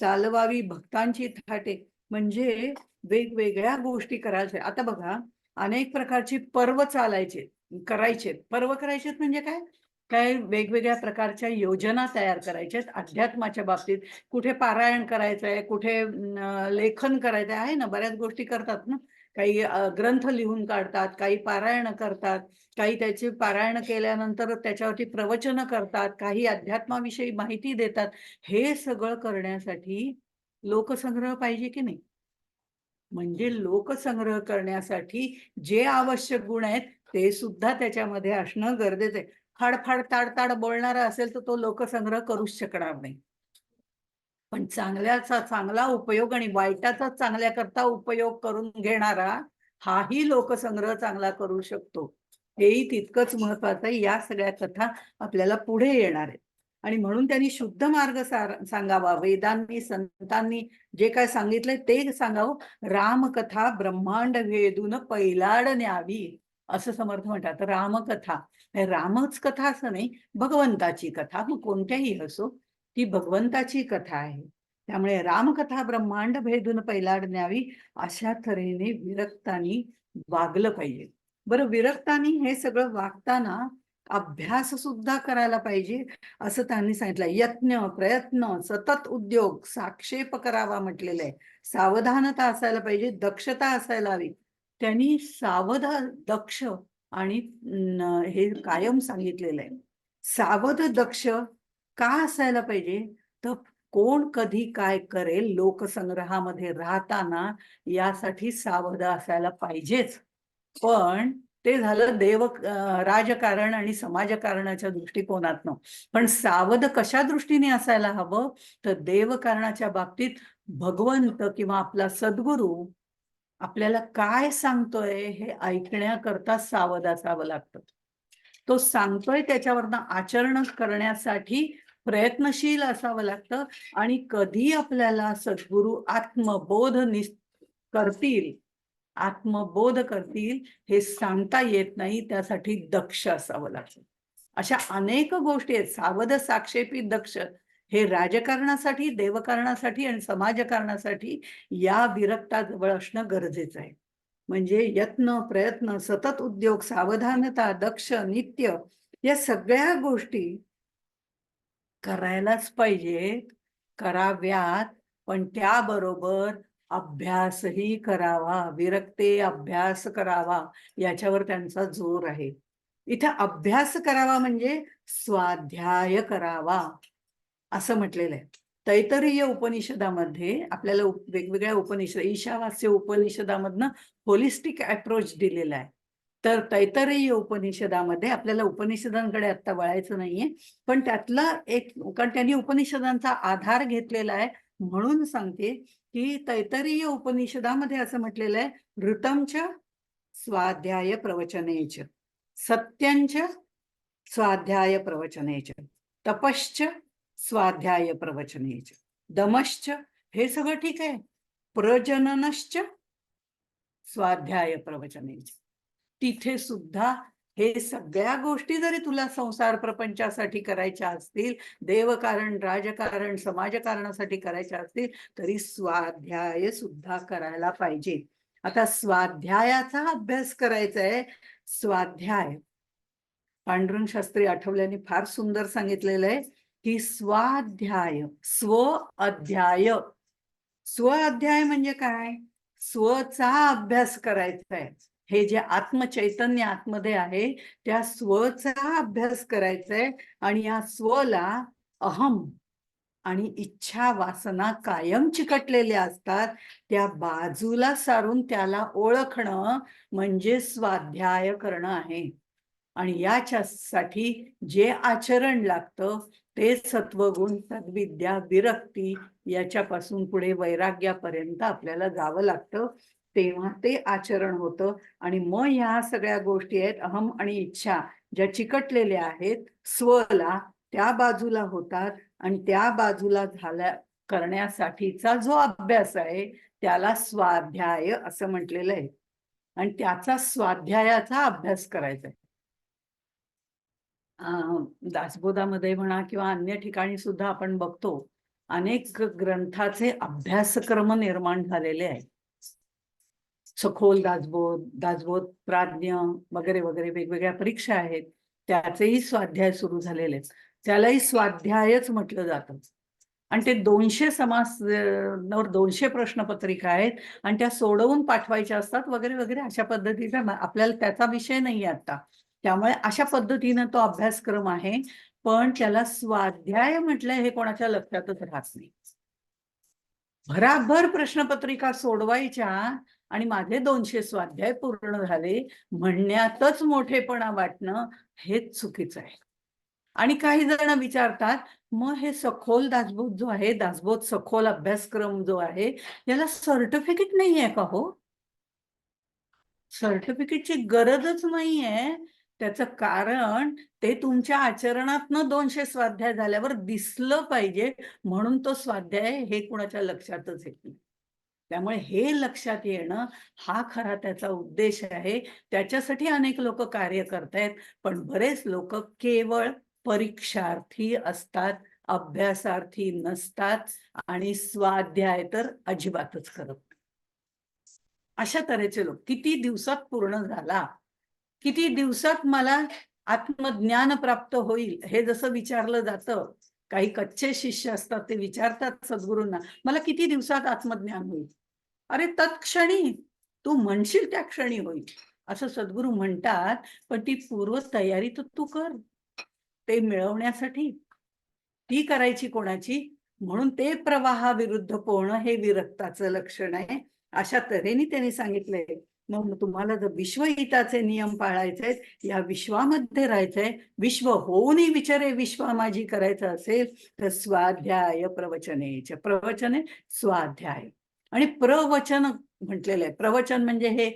चालवावी भक्तांची थाटे, म्हणजे वेगवेगळ्या गोष्टी करायच्या. आता बघा, अनेक प्रकारची पर्व चालायचे, करायचे. पर्व करायचे म्हणजे काय काय वेगवेगळ्या प्रकारच्या योजना तयार करायच्या अध्यात्माच्या बाबतीत. कुठे पारायण करायचंय, कुठे लेखन करायचं आहे ना, बऱ्याच गोष्टी करतात ना. काही ग्रंथ लिहून काढतात, काही पारायण करतात, काही त्याची पारायण केल्यानंतर त्याच्यावरती प्रवचन करतात, काही अध्यात्माविषयी माहिती देतात. हे सगळं करण्यासाठी लोकसंग्रह पाहिजे की नाही? म्हणजे लोकसंग्रह करण्यासाठी जे आवश्यक गुण आहेत ते सुद्धा त्याच्यामध्ये असणं गरजेचं आहे. फाडफाड ताडताड बोलणारा असेल तर तो लोकसंग्रह करूच शकणार नाही. पण चांगल्याचा चांगला उपयोग आणि वाईटाचा चांगल्या करता उपयोग करून घेणारा हाही लोकसंग्रह चांगला करू शकतो. हेही तितकंच महत्वाचं आहे. या सगळ्या कथा आपल्याला पुढे येणार आहेत. आणि म्हणून त्यांनी शुद्ध मार्ग सांगावा, वेदांनी संतांनी जे काय सांगितलंय ते सांगावं. रामकथा ब्रह्मांड भेदून पैलाड न्यावी, असं समर्थ म्हणतात. रामकथा, रामच कथा असं नाही, भगवंताची कथा, मग कोणत्याही असो, ती भगवंताची कथा आहे. त्यामुळे रामकथा ब्रह्मांड भेदून पैलाड न्यावी, अशा तऱ्हेने विरक्तांनी वागलं पाहिजे. बरं, विरक्तांनी हे सगळं वागताना अभ्यास सुद्धा करायला पाहिजे, असं त्यांनी सांगितलं. यत्न प्रयत्न सतत उद्योग साक्षेप करावा म्हटलेलं आहे. सावधानता असायला पाहिजे, दक्षता असायला हवी. त्यांनी सावधान, दक्ष आणि हे कायम सांगितलेलं आहे. सावध दक्ष का असायला पाहिजे, तर कोण कधी काय करेल लोकसंग्रहामध्ये राहताना यासाठी सावध असायला पाहिजेच. पण ते झालं राजकारण आणि समाजकारणाच्या दृष्टिकोनातनं. पण सावध कशा दृष्टीने असायला हवं, तर देवकारणाच्या बाबतीत भगवंत किंवा आपला सद्गुरू आपल्याला काय सांगतोय हे ऐकण्याकरता सावध असावं लागतं. तो सांगतोय त्याच्यावरनं आचरण करण्यासाठी प्रयत्नशील असावं लागतं. आणि कधी आपल्याला सद्गुरू आत्मबोध करतील हे सांगता येत नाही, त्यासाठी दक्ष असावं लागतं. अशा अनेक गोष्टी आहेत. सावध, साक्षेपी, दक्ष हे राजकारणासाठी, देवकारणासाठी आणि समाजकारणासाठी या विरक्ताजवळ असणं गरजेचं आहे. म्हणजे यत्न प्रयत्न सतत उद्योग सावधानता दक्ष नित्य या सगळ्या गोष्टी करायलाच पाहिजेत, कराव्यात, पण त्याबरोबर अभ्यासही करावा, विरक्ते अभ्यास करावा, याच्यावर त्यांचा जोर आहे. इथे अभ्यास करावा म्हणजे स्वाध्याय करावा असं म्हटलेलं आहे. तैत्तरीय उपनिषदामध्ये आपल्याला वेगवेगळ्या उपनिषद, ईशावास्य उपनिषदामधनं होलिस्टिक अप्रोच दिलेला आहे. तर तैत्तरीय उपनिषदामध्ये आपल्याला उपनिषदांकडे आता वळायचं नाहीये, पण त्यातला एक, कारण त्यांनी उपनिषदांचा आधार घेतलेला आहे म्हणून सांगते की तैत्तरीय उपनिषदामध्ये असं म्हटलेलं आहे, ऋतंच स्वाध्याय प्रवचनेच, सत्यंच स्वाध्याय प्रवचनेच, तपश्च स्वाध्याय प्रवचनेच, दमश्च हे सगळं ठीक आहे, प्रजननश्च स्वाध्याय प्रवचनेच. तिथे सुद्धा हे सगळ्या गोष्टी जरी तुला संसार प्रपंचासाठी करायच्या असतील, देवकारण, राजकारण, समाजकारणासाठी करायच्या असतील, तरी स्वाध्याय सुद्धा करायला पाहिजे. आता स्वाध्यायाचा अभ्यास करायचा आहे. स्वाध्याय पांडुरंग शास्त्री आठवल्याने फार सुंदर सांगितलेलं आहे की स्वाध्याय, स्व अध्याय. स्व अध्याय म्हणजे काय? स्वचा अभ्यास करायचा आहे. हे जे आत्मचैतन्य आतमध्ये आहे त्या स्वचा अभ्यास करायचा आहे. आणि या स्वला अहम आणि इच्छा वासना कायम चिकटलेल्या असतात, त्या बाजूला सारून त्याला ओळखणं म्हणजे स्वाध्याय करणं आहे. आणि याच्यासाठी जे आचरण लागतं ते सत्वगुण, सद्विद्या, विरक्ती याच्यापासून पुढे वैराग्यापर्यंत आपल्याला जावं लागतं. तेव्हा ते आचरण होतं. आणि मग ह्या सगळ्या गोष्टी आहेत, अहम आणि इच्छा ज्या चिकटलेल्या आहेत स्वला, त्या बाजूला होतात. आणि त्या बाजूला करण्यासाठीचा जो अभ्यास आहे त्याला स्वाध्याय असं म्हटलेलं आहे. आणि त्याचा स्वाध्यायाचा अभ्यास करायचा आहे. दासबोधामध्ये म्हणा किंवा अन्य ठिकाणी सुद्धा आपण बघतो, अनेक ग्रंथाचे अभ्यासक्रम निर्माण झालेले आहेत. सखोल दासबोध, दासबोध प्राज्ञ वगैरे वगैरे वेगवेगळ्या परीक्षा आहेत, त्याचेही स्वाध्याय सुरू झालेले आहेत. त्यालाही स्वाध्यायच म्हटलं जातं. आणि ते 200 समास 200 प्रश्नपत्रिका आहेत आणि त्या सोडवून पाठवायच्या असतात वगैरे वगैरे. अशा पद्धतीचा आपल्याला त्याचा विषय नाही आता, त्यामुळे अशा पद्धतीनं तो अभ्यासक्रम आहे. पण त्याला स्वाध्याय म्हटलं हे कोणाच्या लक्षातच राहत नाही. भराभर प्रश्नपत्रिका सोडवायच्या आणि माझे 200 स्वाध्याय पूर्ण झाले म्हणण्यातच मोठेपणा वाटणं हेच चुकीचं आहे. आणि काही जण विचारतात, मग हे सखोल दासबोध जो आहे, दासबोध सखोल अभ्यासक्रम जो आहे, याला सर्टिफिकेट नाही आहे का हो? सर्टिफिकेटची गरजच नाहीये. त्याचं कारण ते तुमच्या आचरणातनं 200 स्वाध्याय झाल्यावर दिसलं पाहिजे, म्हणून तो स्वाध्याय हे कुणाच्या लक्षातच येत नाही. त्यामुळे हे लक्षात येणं हा खरा त्याचा उद्देश आहे. त्याच्यासाठी अनेक लोक कार्य करतायत, पण बरेच लोक केवळ परीक्षार्थी असतात, अभ्यासार्थी नसतात आणि स्वाध्याय तर अजिबातच करत नाही. अशा तऱ्हेचे लोक किती दिवसात पूर्ण झाला, किती दिवसात मला आत्मज्ञान प्राप्त होईल, हे जसं विचारलं जातं. काही कच्चे शिष्य असतात, ते विचारतात सद्गुरूंना, मला किती दिवसात आत्मज्ञान होईल? अरे तत्क्षणी, तू म्हणशील त्या क्षणी होईल असं सद्गुरू म्हणतात. पण ती पूर्व तयारी तर तू कर ते मिळवण्यासाठी. ती करायची कोणाची? म्हणून ते प्रवाहाविरुद्ध पोहणं हे विरक्ताचं लक्षण आहे. अशा तऱ्हेने त्यांनी सांगितलंय. मग तुम्हाला जर विश्वहिताचे नियम पाळायचे आहेत, या विश्वामध्ये राहायचंय, विश्व होऊनही विचारे विश्वा माझी करायचं असेल तर स्वाध्याय प्रवचनेच. प्रवचने स्वाध्याय आणि प्रवचन म्हटलेलं आहे. प्रवचन म्हणजे हे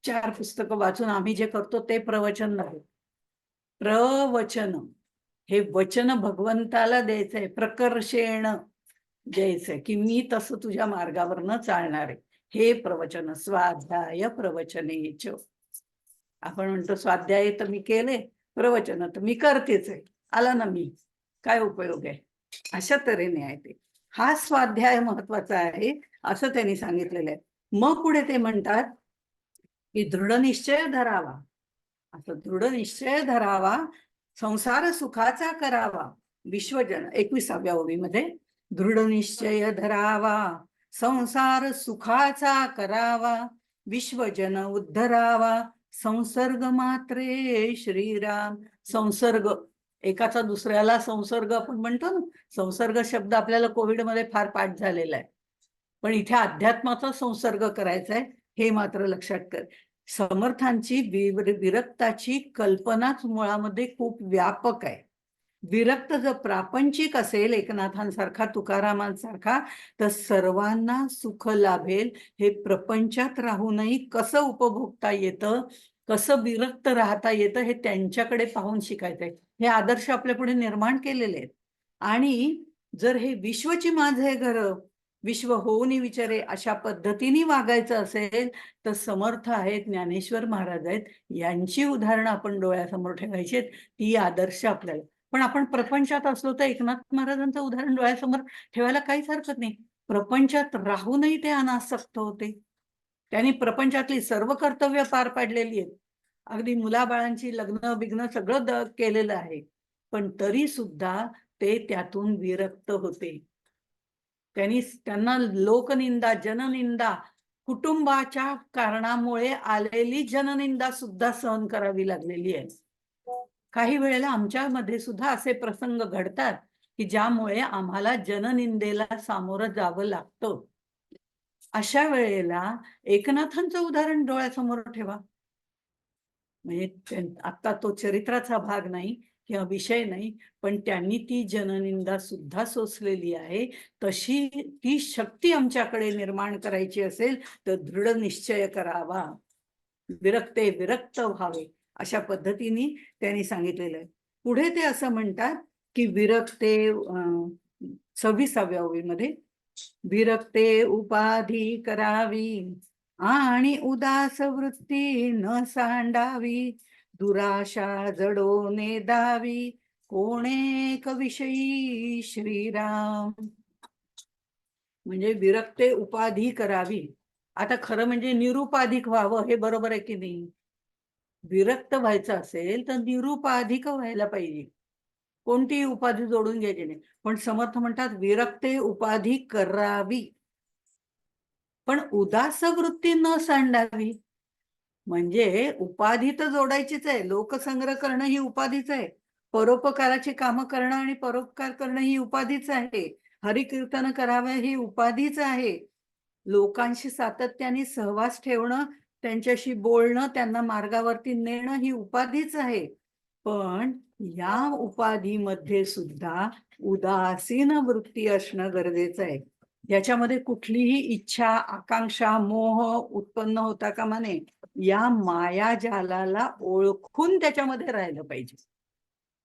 4 पुस्तकं वाचून आम्ही जे करतो ते प्रवचन नाही. प्रवचन हे वचन भगवंताला द्यायचंय, प्रकर्षेण द्यायचंय की मी तसं तुझ्या मार्गावर न चालणार आहे. हे प्रवचन. स्वाध्याय प्रवचनेच. आपण म्हणतो स्वाध्याय तर मी केले, प्रवचन तर मी करतेच आहे, आला ना मी, काय उपयोग आहे? अशा तऱ्हेने आहे ते. हा स्वाध्याय महत्वाचा आहे असं त्यांनी सांगितलेलं आहे. मग पुढे ते म्हणतात की दृढ निश्चय धरावा. असं दृढ निश्चय धरावा, संसार सुखाचा करावा. विश्वजन 21व्या ओळीमध्ये दृढ निश्चय धरावा, संसार सुखाचा करावा, विश्वजन उद्धरावा, संसर्ग मात्रे श्रीराम. संसर्ग, एकाचा दुसऱ्याला संसर्ग आपण म्हणतो ना, संसर्ग शब्द आपल्याला कोविडमध्ये फार पाठ झालेला आहे. पण इथे अध्यात्माचा संसर्ग करायचा आहे हे मात्र लक्षात कर. समर्थांची विरक्ताची कल्पनाच मुळामध्ये खूप व्यापक आहे. विरक्त जर प्रापंचिक असेल, एकनाथांसारखा, तुकारामांसारखा, तर सर्वांना सुख लाभेल हे प्रपंचात राहूनही कसं उपभोगता येतं, कसं विरक्त राहता येतं हे त्यांच्याकडे पाहून शिकायचंय. हे आदर्श आपल्या पुढे निर्माण केलेले आहेत. आणि जर हे विश्वची माझे घर, विश्व होऊन विचारे अशा पद्धतीने वागायचं असेल तर समर्थ आहेत, ज्ञानेश्वर महाराज आहेत, यांची उदाहरणं आपण डोळ्यासमोर ठेवायची आहेत. ती आदर्श आपल्याला. पण आपण प्रपंचात असलो तर एकनाथ महाराजांचं उदाहरण डोळ्यासमोर ठेवायला काहीच हरकत नाही. प्रपंचात राहूनही ते अनासक्त होते. त्यांनी प्रपंचातली सर्व कर्तव्य पार पाडलेली आहेत. अगदी मुलाबाळांची लग्न बिग्न सगळं केलेलं आहे. पण तरी सुद्धा ते त्यातून विरक्त होते. त्यांना लोकनिंदा, जननिंदा, कुटुंबाच्या कारणामुळे आलेली जननिंदा सुद्धा सहन करावी लागलेली आहे. काही वेळेला आमच्यामध्ये सुद्धा असे प्रसंग घडतात की ज्यामुळे आम्हाला जननिंदेला सामोरं जावं लागतं. अशा वेळेला एकनाथांचं उदाहरण डोळ्यासमोर ठेवा. म्हणजे आता तो चरित्राचा भाग नाही किंवा विषय नाही, पण त्यांनी ती जननिंदा सुद्धा सोसलेली आहे. तशी ती शक्ती आमच्याकडे निर्माण करायची असेल तर दृढ निश्चय करावा, विरक्ते विरक्त व्हावे, अशा पद्धतीने त्यांनी सांगितलेलं आहे. पुढे ते असं म्हणतात की विरक्ते 26व्या ओळीमध्ये, विरक्ते उपाधी करावी आणि उदास वृत्ती न सांडावी, दुराशा जडो नेदावी, कोणेक विषयी श्रीराम. म्हणजे विरक्ते उपाधी करावी. आता खरं म्हणजे निरुपाधिक व्हावं, हे बरोबर आहे की नाही? विरक्त व्हायचं असेल तर निरुपाधिक व्हायला पाहिजे, कोणतीही उपाधी जोडून घ्यायची नाही. पण समर्थ म्हणतात विरक्ते उपाधी करावी पण उदास वृत्ती न सांडावी. म्हणजे उपाधी तर जोडायचीच आहे. लोकसंग्रह करणं ही उपाधीच आहे. परोपकाराची कामं करणं आणि परोपकार करणं ही उपाधीच आहे. हरिकीर्तन करावं ही उपाधीच आहे. लोकांशी सातत्याने सहवास ठेवणं, त्यांच्याशी बोलणं, त्यांना मार्गावरती नेणं ही उपाधीच आहे. पण या उपाधीमध्ये सुद्धा उदासीन वृत्ती असणं गरजेचं आहे. याच्यामध्ये कुठलीही इच्छा, आकांक्षा, मोह उत्पन्न होता कामा नये. या मायाजालाला ओळखून त्याच्यामध्ये राहिलं पाहिजे.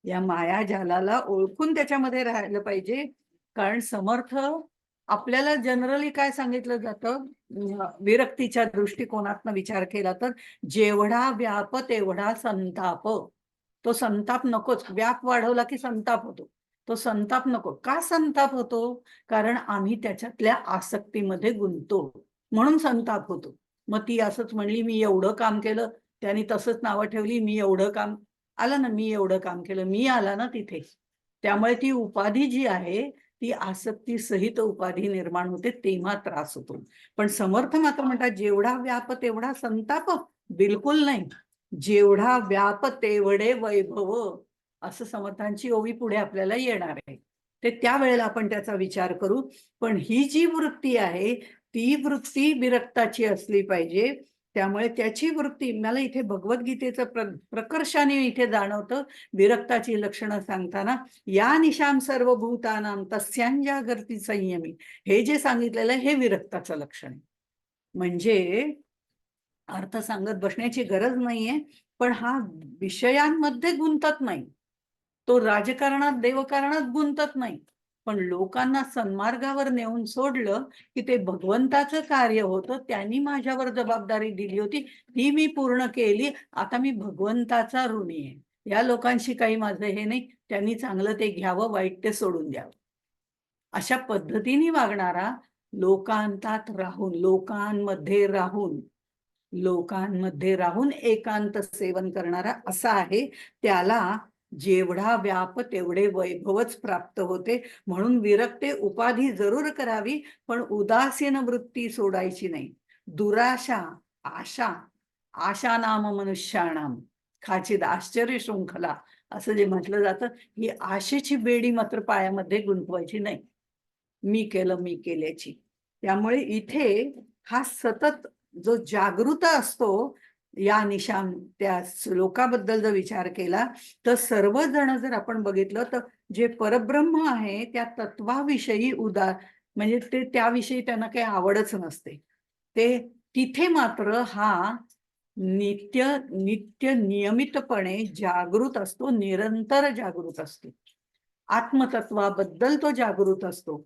या मायाजालाला ओळखून त्याच्यामध्ये राहिलं पाहिजे. कारण समर्थ आपल्याला जनरली काय सांगितलं जातं, विरक्तीच्या दृष्टिकोनातनं विचार केला तर, जेवढा व्याप तेवढा संताप. तो संताप नकोच. व्याप वाढवला की संताप होतो. तो संताप नको. का संताप होतो? कारण आम्ही त्याच्यातल्या आसक्तीमध्ये गुंततो, म्हणून संताप होतो. मग ती असंच म्हणली, मी एवढं काम केलं, त्यांनी तसंच नावं ठेवली, मी एवढं काम आलं ना, मी एवढं काम केलं, मी आला ना तिथे. त्यामुळे ती उपाधी जी आहे ती आसक्ती सहित उपाधी निर्माण होते, तेव्हा त्रास होतो. पण समर्थ मात्र म्हणतात जेवढा व्याप तेवढा संताप. बिलकुल नाही. जेवढा व्याप तेवढे वैभव, असं समर्थांची ओवी पुढे आपल्याला येणार आहे. ते त्यावेळेला आपण त्याचा विचार करू. पण ही जी वृत्ती आहे ती वृत्ती विरक्ताची असली पाहिजे. त्यामुळे त्याची वृत्ती, मला इथे भगवद्गीतेचं प्रकर्षाने इथे जाणवतं विरक्ताची लक्षणं सांगताना, या निशाम सर्वभूतानां तस्यांजागर्ती संयमी, हे जे सांगितलेलं आहे हे विरक्ताचं लक्षण आहे. म्हणजे अर्थ सांगत बसण्याची गरज नाहीये, पण हा विषयांमध्ये गुंतत नाही. तो राजकारणात, देवकारणात गुंतत नाही. पण लोकांना सन्मार्गावर नेऊन सोडलं की ते भगवंताचं कार्य होतं. त्यांनी माझ्यावर जबाबदारी दिली होती, ती मी पूर्ण केली. आता मी भगवंताचा ऋणी आहे. या लोकांशी काही माझं हे नाही. त्यांनी चांगलं ते घ्यावं, वाईट ते सोडून द्यावं. अशा पद्धतीने वागणारा, लोकांतात राहून, लोकांमध्ये राहून एकांत सेवन करणारा असा आहे, त्याला जेवढा व्याप तेवढे वैभवच प्राप्त होते. म्हणून विरक्ते उपाधी जरूर करावी, पण उदासीन वृत्ती सोडायची नाही. दुराशा, आशा नाम मनुष्याणाम खाचिद आश्चर्य शृंखला, असं जे म्हटलं जातं, ही आशेची बेडी मात्र पायामध्ये गुंतवायची नाही. मी केलं, मी केल्याची. त्यामुळे इथे हा सतत जो जागृत असतो, या निशाम त्या श्लोकाबद्दल जर विचार केला तर सर्वजण जर आपण बघितलं तर जे परब्रह्म आहे त्या तत्वाविषयी म्हणजे ते त्याविषयी त्यांना काही आवडच नसते. ते तिथे मात्र हा नित्य नियमितपणे जागृत असतो, निरंतर जागृत असतो. आत्मतत्वाबद्दल तो जागृत असतो.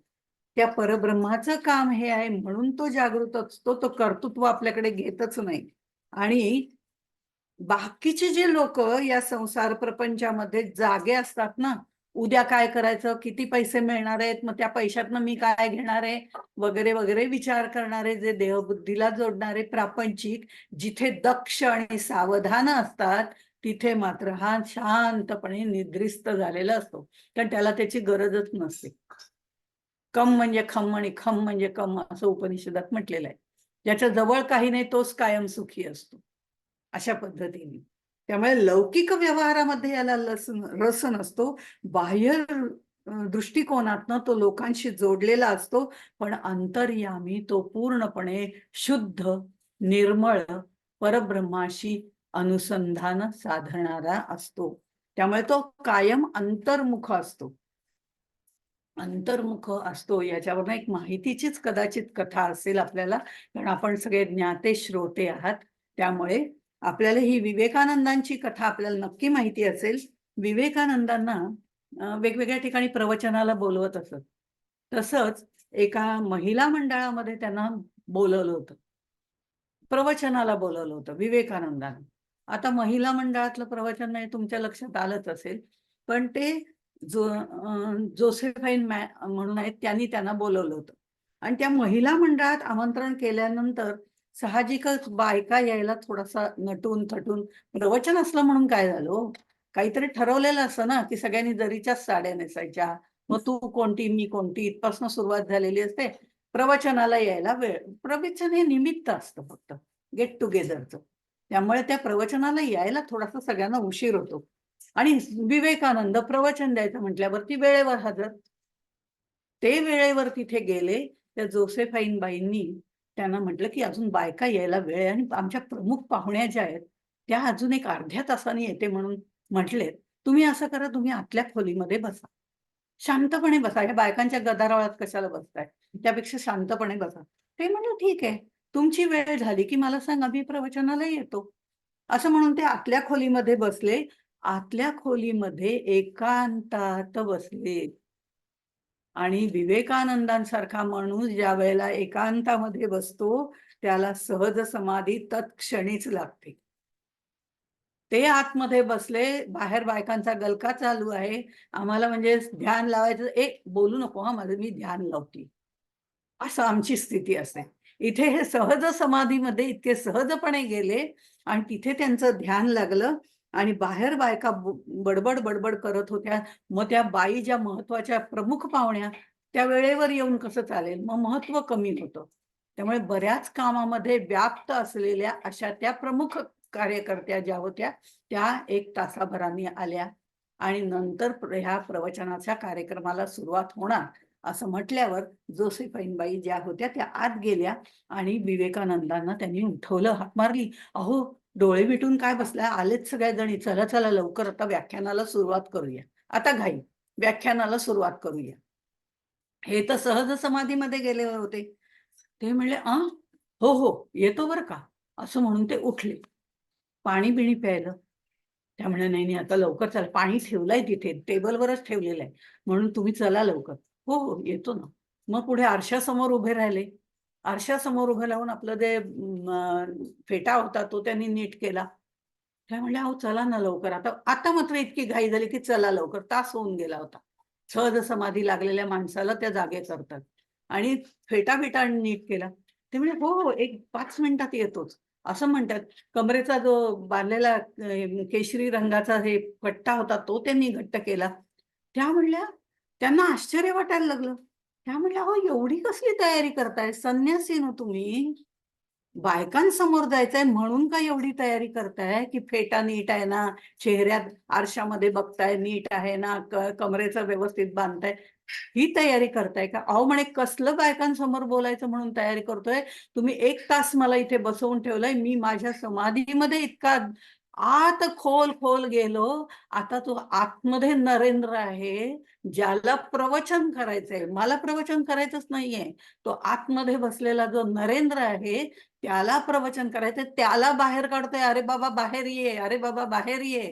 त्या परब्रह्माचं काम हे आहे म्हणून तो जागृत असतो. तो कर्तृत्व आपल्याकडे घेतच नाही. आणि बाकीचे जे लोक या संसार प्रपंचामध्ये जागे असतात ना, उद्या काय करायचं, किती पैसे मिळणार आहेत, मग त्या पैशातनं मी काय घेणार आहे वगैरे वगैरे विचार करणारे, जे देहबुद्धीला जोडणारे प्रापंचिक, जिथे दक्ष आणि सावधान असतात तिथे मात्र हा शांतपणे निद्रिस्त झालेला असतो, कारण त्याला त्याची गरजच नसते. कम म्हणजे खम आणि खम म्हणजे कम असं उपनिषदात म्हटलेलं आहे. ज्याच्या जवळ काही नाही तोच कायम सुखी असतो. अशा पद्धतीने. त्यामुळे लौकिक व्यवहारामध्ये याला रस नसतो. बाह्य दृष्टिकोनातनं तो लोकांशी जोडलेला असतो, पण अंतर्यामी तो पूर्णपणे शुद्ध, निर्मळ परब्रह्माशी अनुसंधान साधणारा असतो. त्यामुळे तो कायम अंतर्मुख असतो. अंतर्मुख असतो याच्यावरनं एक माहितीचीच कदाचित कथा असेल आपल्याला, कारण आपण सगळे ज्ञाते श्रोते आहात. त्यामुळे आपल्याला ही विवेकानंदांची कथा आपल्याला नक्की माहिती असेल. विवेकानंदांना वेगवेगळ्या ठिकाणी प्रवचनाला बोलवत असत. तसंच एका महिला मंडळामध्ये त्यांना बोलवलं होतं, प्रवचनाला बोलवलं होतं विवेकानंदांना. आता महिला मंडळातलं प्रवचन नाही तुमच्या लक्षात आलंच असेल, पण ते जोसेफाईन म्हणून आहेत, त्यांनी त्यांना बोलवलं होतं. आणि त्या महिला मंडळात आमंत्रण केल्यानंतर साहजिकच बायका यायला थोडासा नटून थटून, प्रवचन असलं म्हणून काय झालं, काहीतरी ठरवलेलं असतं ना, की सगळ्यांनी जरीच्याच साड्या नेसायच्या, मग तू कोणती मी कोणती इथपासून सुरुवात झालेली असते. प्रवचनाला यायला वेळ, प्रवचन हे निमित्त असतं फक्त गेट टुगेदरचं. त्यामुळे त्या प्रवचनाला यायला थोडासा सगळ्यांना उशीर होतो. आणि विवेकानंद प्रवचन द्यायचं म्हटल्यावरती वेळेवर हजर. ते वेळेवर तिथे गेले. त्या जोसेफाईन बाईंनी त्यांना म्हटलं, की अजून बायका यायला वेळ आहे आणि आमच्या प्रमुख पाहुण्या ज्या आहेत, त्या अजून एक अर्ध्या तासाने येते म्हणून म्हटलेत. तुम्ही असं करा, तुम्ही आतल्या खोलीमध्ये बसा. शांतपणे बसा. या बायकांच्या गदारोळात कशाला बसताय? त्यापेक्षा शांतपणे बसा. ते म्हणले, "ठीक आहे. तुमची वेळ झाली की मला सांगा, मी प्रवचनाला येतो." असं म्हणून ते आतल्या खोलीमध्ये बसले. आतल्या खोलीमध्ये एकांतात बसले. आणि विवेकानंदांसारखा माणूस ज्या वेळेला एकांतामध्ये बसतो, त्याला सहज समाधी तत्क्षणीच लागते. ते आतमध्ये बसले, बाहेर बायकांचा गलका चालू आहे. आम्हाला म्हणजे ध्यान लावायचं, बोलू नको हां, माझं मी ध्यान लावते." असं आमची स्थिती असते. इथे हे सहज समाधीमध्ये इतके सहजपणे गेले आणि तिथे त्यांचं ध्यान लागलं आणि बाहेर बायका बडबड करत होत्या. मग त्या बाई ज्या महत्वाच्या प्रमुख पाहुण्या, त्या वेळेवर येऊन कसं चालेल? मग महत्त्व कमी होतं. त्यामुळे बऱ्याच कामामध्ये व्याप्त असलेल्या अशा त्या प्रमुख कार्यकर्त्या ज्या होत्या, त्या 1 तासाभराने आल्या आणि नंतर ह्या प्रवचनाच्या कार्यक्रमाला सुरुवात होणार असं म्हटल्यावर जोसेफाईनबाई ज्या होत्या त्या आत गेल्या आणि विवेकानंदांना त्यांनी उठवलं, हाक मारली. "अहो, डोळे मिटून काय बसलाय? आलेच सगळ्याजणी. चला, चला लवकर आता व्याख्यानाला सुरुवात करूया. आता घाई, व्याख्यानाला सुरुवात करूया." हे तर सहज समाधीमध्ये गेले होते. ते म्हणले, हो, हो, येतो बरं का." असं म्हणून ते उठले. पाणी-बिणी प्यायलं. त्या म्हणाल्या, "नाही, नाही, आता लवकर चला. पाणी ठेवलंय तिथे, टेबलवरच ठेवलेलं आहे. म्हणून तुम्ही चला लवकर." "हो, हो, येतो ना." मग पुढे आरशासमोर उभे राहिले. आरशासमोर उभे राहून आपलं जे फेटा होता तो त्यांनी नीट केला. त्या म्हणल्या, "अहो, चला ना लवकर." आता आता मात्र इतकी घाई झाली, की चला लवकर. तास होऊन गेला होता. सहज समाधी लागलेल्या माणसाला त्या जागे करतात. आणि फेटा-बिटा नीट केला. ते म्हणे, "हो, हो, एक 5 मिनिटात येतोच." असं म्हणतात. कमरेचा जो बांधलेला केशरी रंगाचा हे पट्टा होता तो त्यांनी घट्ट केला. त्या म्हणल्या, त्यांना आश्चर्य वाटायला लागलं. त्या म्हणल्या, "अहो, एवढी कसली तयारी करताय? संन्यासी ना तुम्ही? बायकांसमोर जायचंय म्हणून का एवढी तयारी करताय? की फेटा नीट आहे ना, चेहऱ्यात आरशामध्ये बघताय नीट आहे ना, कमरेचं व्यवस्थित बांधताय, ही तयारी करताय का?" अहो म्हणे, "कसलं बायकांसमोर बोलायचं म्हणून तयारी करतोय? तुम्ही 1 तास मला इथे बसवून ठेवलंय. मी माझ्या समाधीमध्ये इतका आत खोल गेलो. आता तो आतमध्ये नरेंद्र आहे, ज्याला प्रवचन करायचंय. मला प्रवचन करायचंच नाहीये. तो आतमध्ये बसलेला जो नरेंद्र आहे, त्याला प्रवचन करायचंय. त्याला बाहेर काढतोय. "अरे बाबा बाहेर ये, अरे बाबा बाहेर ये.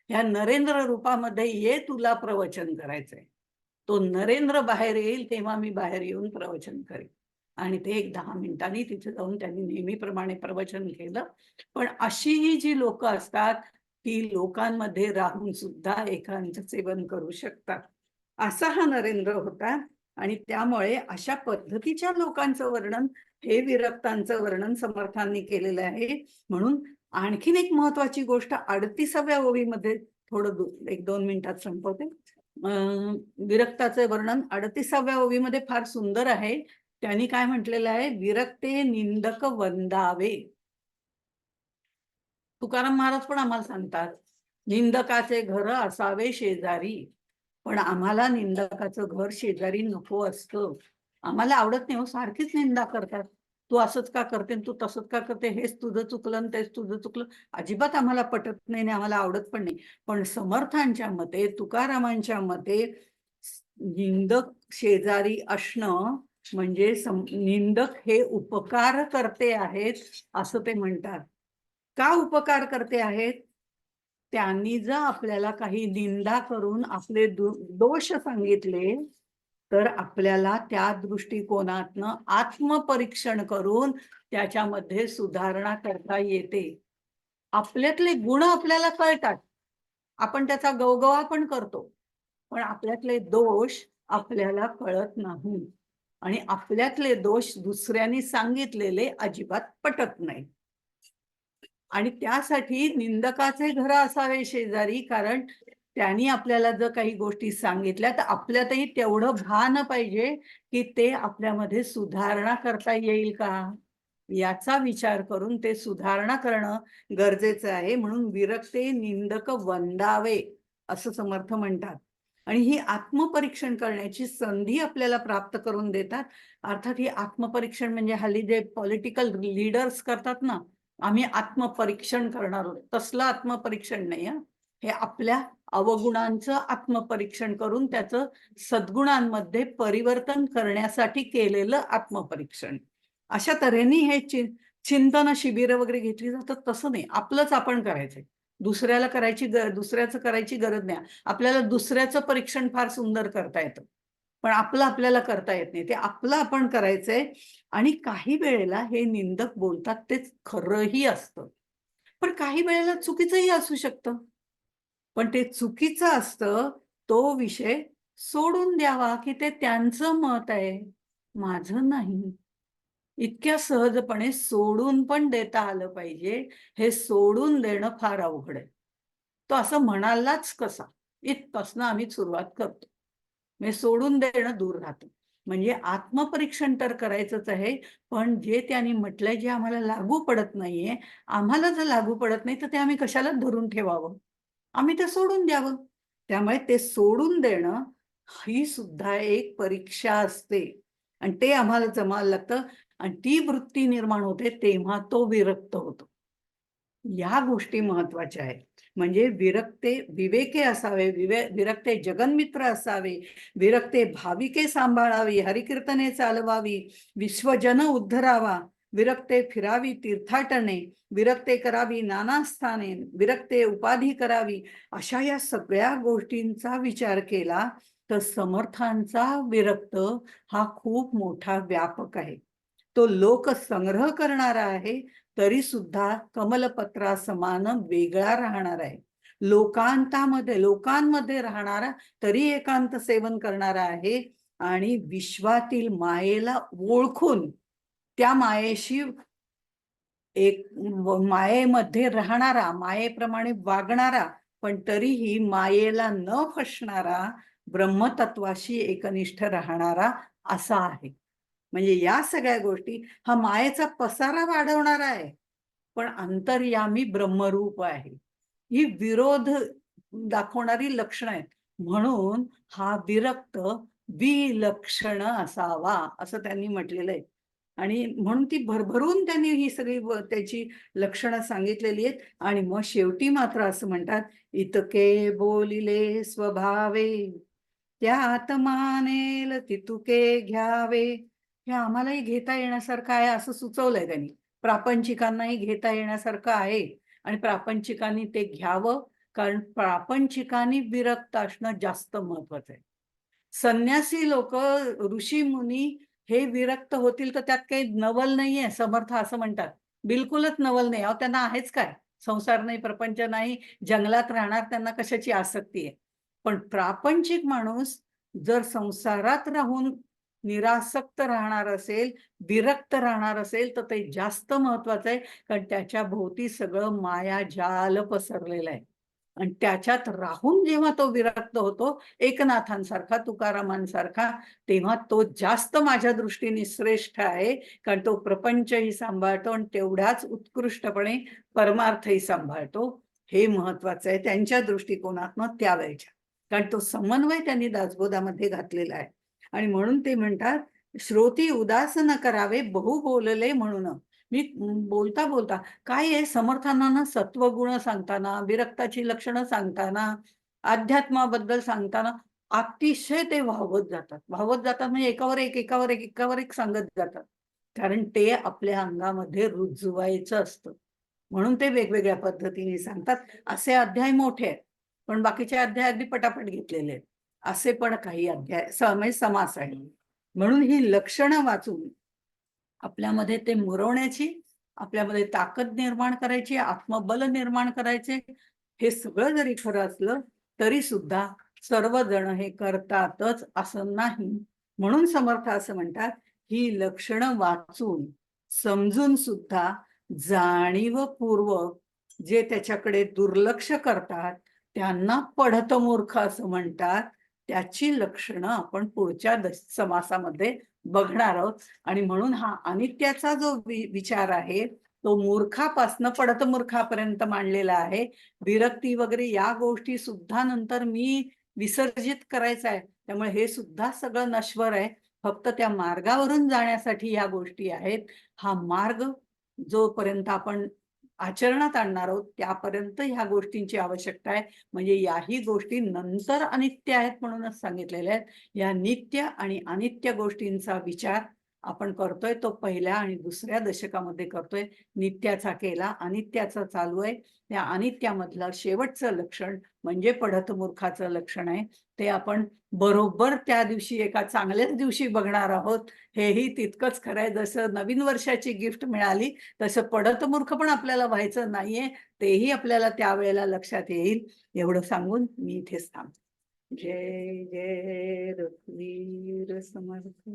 ह्या नरेंद्र रूपामध्ये ये, तुला प्रवचन करायचंय." तो नरेंद्र बाहेर येईल तेव्हा मी बाहेर येऊन प्रवचन करेन. आणि ते एक 10 मिनिटांनी तिथे जाऊन त्यांनी नेहमीप्रमाणे प्रवचन केलं. पण अशी ही जी लोकं असतात, ती लोकांमध्ये राहून सुद्धा एकांत सेवन करू शकतात. असा हा नरेंद्र होता आणि त्यामुळे अशा पद्धतीच्या लोकांचं वर्णन, हे विरक्तांचं वर्णन समर्थांनी केलेलं आहे. म्हणून आणखीन एक महत्वाची गोष्ट 38व्या ओवीमध्ये थोडं 1-2 मिनिटात संपवते. विरक्ताचे वर्णन 38व्या ओवीमध्ये फार सुंदर आहे. त्यांनी काय म्हटलेलं आहे, विरक्ते निंदक वंदावे. तुकाराम महाराज पण आम्हाला सांगतात, निंदकाचे घर असावे शेजारी. पण आम्हाला निंदकाचं घर शेजारी नको असतं. आम्हाला आवडत नाही हो, सारखीच निंदा करतात. तू असंच का करते, तू तसंच का करते, हेच तुझं चुकलं आणि तेच तुझं चुकलं. अजिबात आम्हाला पटत नाही आणि आम्हाला आवडत पण नाही. पण समर्थांच्या मते, तुकारामांच्या मते निंदक शेजारी असणं म्हणजे निंदक हे उपकार करते आहेत असं ते म्हणतात. का उपकार करते आहेत? त्यांनी जर आपल्याला काही निंदा करून आपले दोष सांगितले तर आपल्याला त्या दृष्टिकोनातनं आत्मपरीक्षण करून त्याच्यामध्ये सुधारणा करता येते. आपल्यातले गुण आपल्याला कळतात, आपण त्याचा गवगवा पण करतो, पण आपल्यातले दोष आपल्याला कळत नाही आणि आपल्यातले दोष दुसऱ्यांनी सांगितलेले अजिबात पटत नाही. आणि त्यासाठी निंदकाचे घर असावे शेजारी, कारण त्यांनी आपल्याला जर काही गोष्टी सांगितल्या तर आपल्यातही तेवढं भान पाहिजे की ते आपल्यामध्ये सुधारणा करता येईल का, याचा विचार करून ते सुधारणा करणं गरजेचं आहे. म्हणून विरक्ते निंदक वंदावे असं समर्थ म्हणतात. आणि ही आत्मपरीक्षण करण्याची संधी आपल्याला प्राप्त करून देतात. अर्थात ही आत्मपरीक्षण म्हणजे हल्ली जे पॉलिटिकल लीडर्स करतात ना, आम्ही आत्मपरीक्षण करणार आहोत, तसलं आत्मपरीक्षण नाही. हे आपल्या अवगुणांचं आत्मपरीक्षण करून त्याचं सद्गुणांमध्ये परिवर्तन करण्यासाठी केलेलं आत्मपरीक्षण. अशा तऱ्हेने हे चिंतन शिबिर वगैरे घेतली जातात. तसं नाही, आपलंच आपण करायचंय. दुसऱ्याला दुसऱ्याचं करायची गरज नाही. आपल्याला दुसऱ्याचं परीक्षण फार सुंदर करता येतं, पण आपलं आपल्याला करता येत नाही. ते आपलं आपण करायचंय. आणि काही वेळेला हे निंदक बोलतात तेच खरंही असतं, पण काही वेळेला चुकीचंही असू शकतं. पण ते चुकीचं असतं, तो विषय सोडून द्यावा की ते त्यांचं मत आहे, माझं नाही. इतक्या सहजपणे सोडून पण देता आलं पाहिजे. हे सोडून देणं फार अवघड आहे. तो असं म्हणालाच कसा, इथपासनं आम्ही सुरुवात करतो. म्हणजे सोडून देणं दूर राहतं. म्हणजे आत्मपरीक्षण तर करायचंच आहे, पण जे त्यांनी म्हटलंय जे आम्हाला लागू पडत नाहीये, आम्हाला जर लागू पडत नाही तर ते आम्ही कशाला धरून ठेवावं? आम्ही ते सोडून द्यावं. त्यामुळे ते सोडून देणं ही सुद्धा एक परीक्षा असते आणि ते आम्हाला जमायला लागतं आणि ती वृत्ती निर्माण होते तेव्हा तो विरक्त होतो. या गोष्टी महत्वाच्या आहेत. म्हणजे विरक्ते विवेके असावे, विरक्ते जगन्मित्र असावे, विरक्ते भाविके सांभाळावी, हरिकीर्तने चालवावी, विश्वजन उद्धरावा, विरक्ते फिरावी तीर्थाटने, विरक्ते करावी नाना स्थाने, विरक्ते उपाधी करावी. अशा या सगळ्या गोष्टींचा विचार केला तर समर्थांचा विरक्त हा खूप मोठा व्यापक आहे. तो लोकसंग्रह करणारा आहे, तरी सुद्धा कमलपत्रासमान वेगळा राहणार आहे. लोकांमध्ये राहणारा तरी एकांत सेवन करणारा आहे आणि विश्वातील मायेला ओळखून त्या मायेशी एक मायेमध्ये राहणारा, मायेप्रमाणे वागणारा, पण तरीही मायेला न फसणारा, ब्रह्मतत्वाशी एकनिष्ठ राहणारा असा आहे. म्हणजे या सगळ्या गोष्टी हा मायेचा पसारा वाढवणारा आहे, पण अंतर्यामी ब्रह्मरूप आहे. ही विरोध दाखवणारी लक्षणं आहेत. म्हणून हा विरक्त विलक्षण असावा असं त्यांनी म्हटलेलं आहे. आणि म्हणून ती भरभरून त्यांनी ही सगळी त्याची लक्षणं सांगितलेली आहेत. आणि मग शेवटी मात्र असं म्हणतात, इतके बोलिले स्वभावे त्यात मानेल तितुके घ्यावे. हे आम्हालाही घेता येण्यासारखं आहे असं सुचवलंय त्यांनी. प्रापंचिकांनाही घेता येण्यासारखं आहे आणि प्रापंचिकांनी ते घ्यावं, कारण प्रापंचिकांनी विरक्त असणं जास्त महत्वाचं आहे. संन्यासी लोक, ऋषी मुनी हे विरक्त होतील तर त्यात काही नवल नाहीये, समर्थ असं म्हणतात. बिलकुलच नवल नाही. अहो त्यांना आहेच काय? संसार नाही, प्रपंच नाही, जंगलात राहणार, त्यांना कशाची आसक्ती आहे? पण प्रापंचिक माणूस जर संसारात राहून निरासक्त राहणार असेल, विरक्त राहणार असेल, तर ते जास्त महत्वाचं आहे. कारण त्याच्या भोवती सगळं मायाजाल पसरलेलं आहे. आणि त्याच्यात राहून जेव्हा तो विरक्त होतो, एकनाथांसारखा, तुकारामांसारखा, तेव्हा तो जास्त माझ्या दृष्टीने श्रेष्ठ आहे. कारण तो प्रपंचही सांभाळतो आणि तेवढ्याच उत्कृष्टपणे परमार्थही सांभाळतो. हे महत्वाचं आहे त्यांच्या दृष्टिकोनातनं त्यावेळेच्या. कारण तो समन्वय त्यांनी दासबोधामध्ये घातलेला आहे. आणि म्हणून ते म्हणतात, श्रोती उदास न करावे बहु बोलले म्हणून. मी बोलता बोलता काय आहे, समर्थांना सत्वगुण सांगताना, विरक्ताची लक्षणं सांगताना, अध्यात्माबद्दल सांगताना अतिशय ते वाहवत जातात. वाहवत जातात म्हणजे एकावर एक, एकावर एक, एकावर एक सांगत जातात. कारण ते आपल्या अंगामध्ये रुजवायचं असतं. म्हणून ते वेगवेगळ्या पद्धतीने सांगतात. असे अध्याय मोठे आहेत, पण बाकीचे अध्याय अगदी पटापट घेतलेले आहेत. असे पण काही अध्याय म्हणजे समास आहे. म्हणून ही लक्षणं वाचून आपल्यामध्ये ते मुरवण्याची, आपल्यामध्ये ताकद निर्माण करायची, आत्मबल निर्माण करायचे, हे सगळं जरी खरं असलं तरी सुद्धा सर्वजण हे करतातच असं नाही. म्हणून समर्थ असं म्हणतात, ही लक्षणं वाचून समजून सुद्धा जाणीवपूर्वक जे त्याच्याकडे दुर्लक्ष करतात त्यांना पढत मूर्ख असं म्हणतात. त्याची लक्षणं आपण पुढच्या समासामध्ये बघणार आहोत. आणि म्हणून हा अनित्याचा जो विचार आहे तो मूर्खापासनं पढत मूर्खापर्यंत मांडलेला आहे. विरक्ती वगैरे या गोष्टी सुद्धा नंतर मी विसर्जित करायचं आहे. त्यामुळे हे सुद्धा सगळं नश्वर आहे. फक्त त्या मार्गावरून जाण्यासाठी ह्या गोष्टी आहेत. हा मार्ग जोपर्यंत आपण आचरणात आणणार आहोत त्यापर्यंत ह्या गोष्टींची आवश्यकता आहे. म्हणजे याही गोष्टी नंतर अनित्य आहेत म्हणूनच सांगितलेल्या आहेत. या नित्य आणि अनित्य गोष्टींचा विचार आपण करतोय तो पहिल्या आणि दुसऱ्या दशकामध्ये करतोय. नित्याचा केला, अनित्याचा चालू आहे. त्या अनित्यामधलं शेवटचं लक्षण म्हणजे पढत मूर्खाचं लक्षण आहे. ते आपण बरोबर त्या दिवशी एका चांगल्याच दिवशी बघणार आहोत. हेही तितकंच खरं आहे. जसं नवीन वर्षाची गिफ्ट मिळाली तसं पढत मूर्ख पण आपल्याला व्हायचं नाहीये. तेही आपल्याला त्यावेळेला लक्षात येईल. एवढं सांगून मी इथेच थांबते. जय जय रघुवीर समर्थ.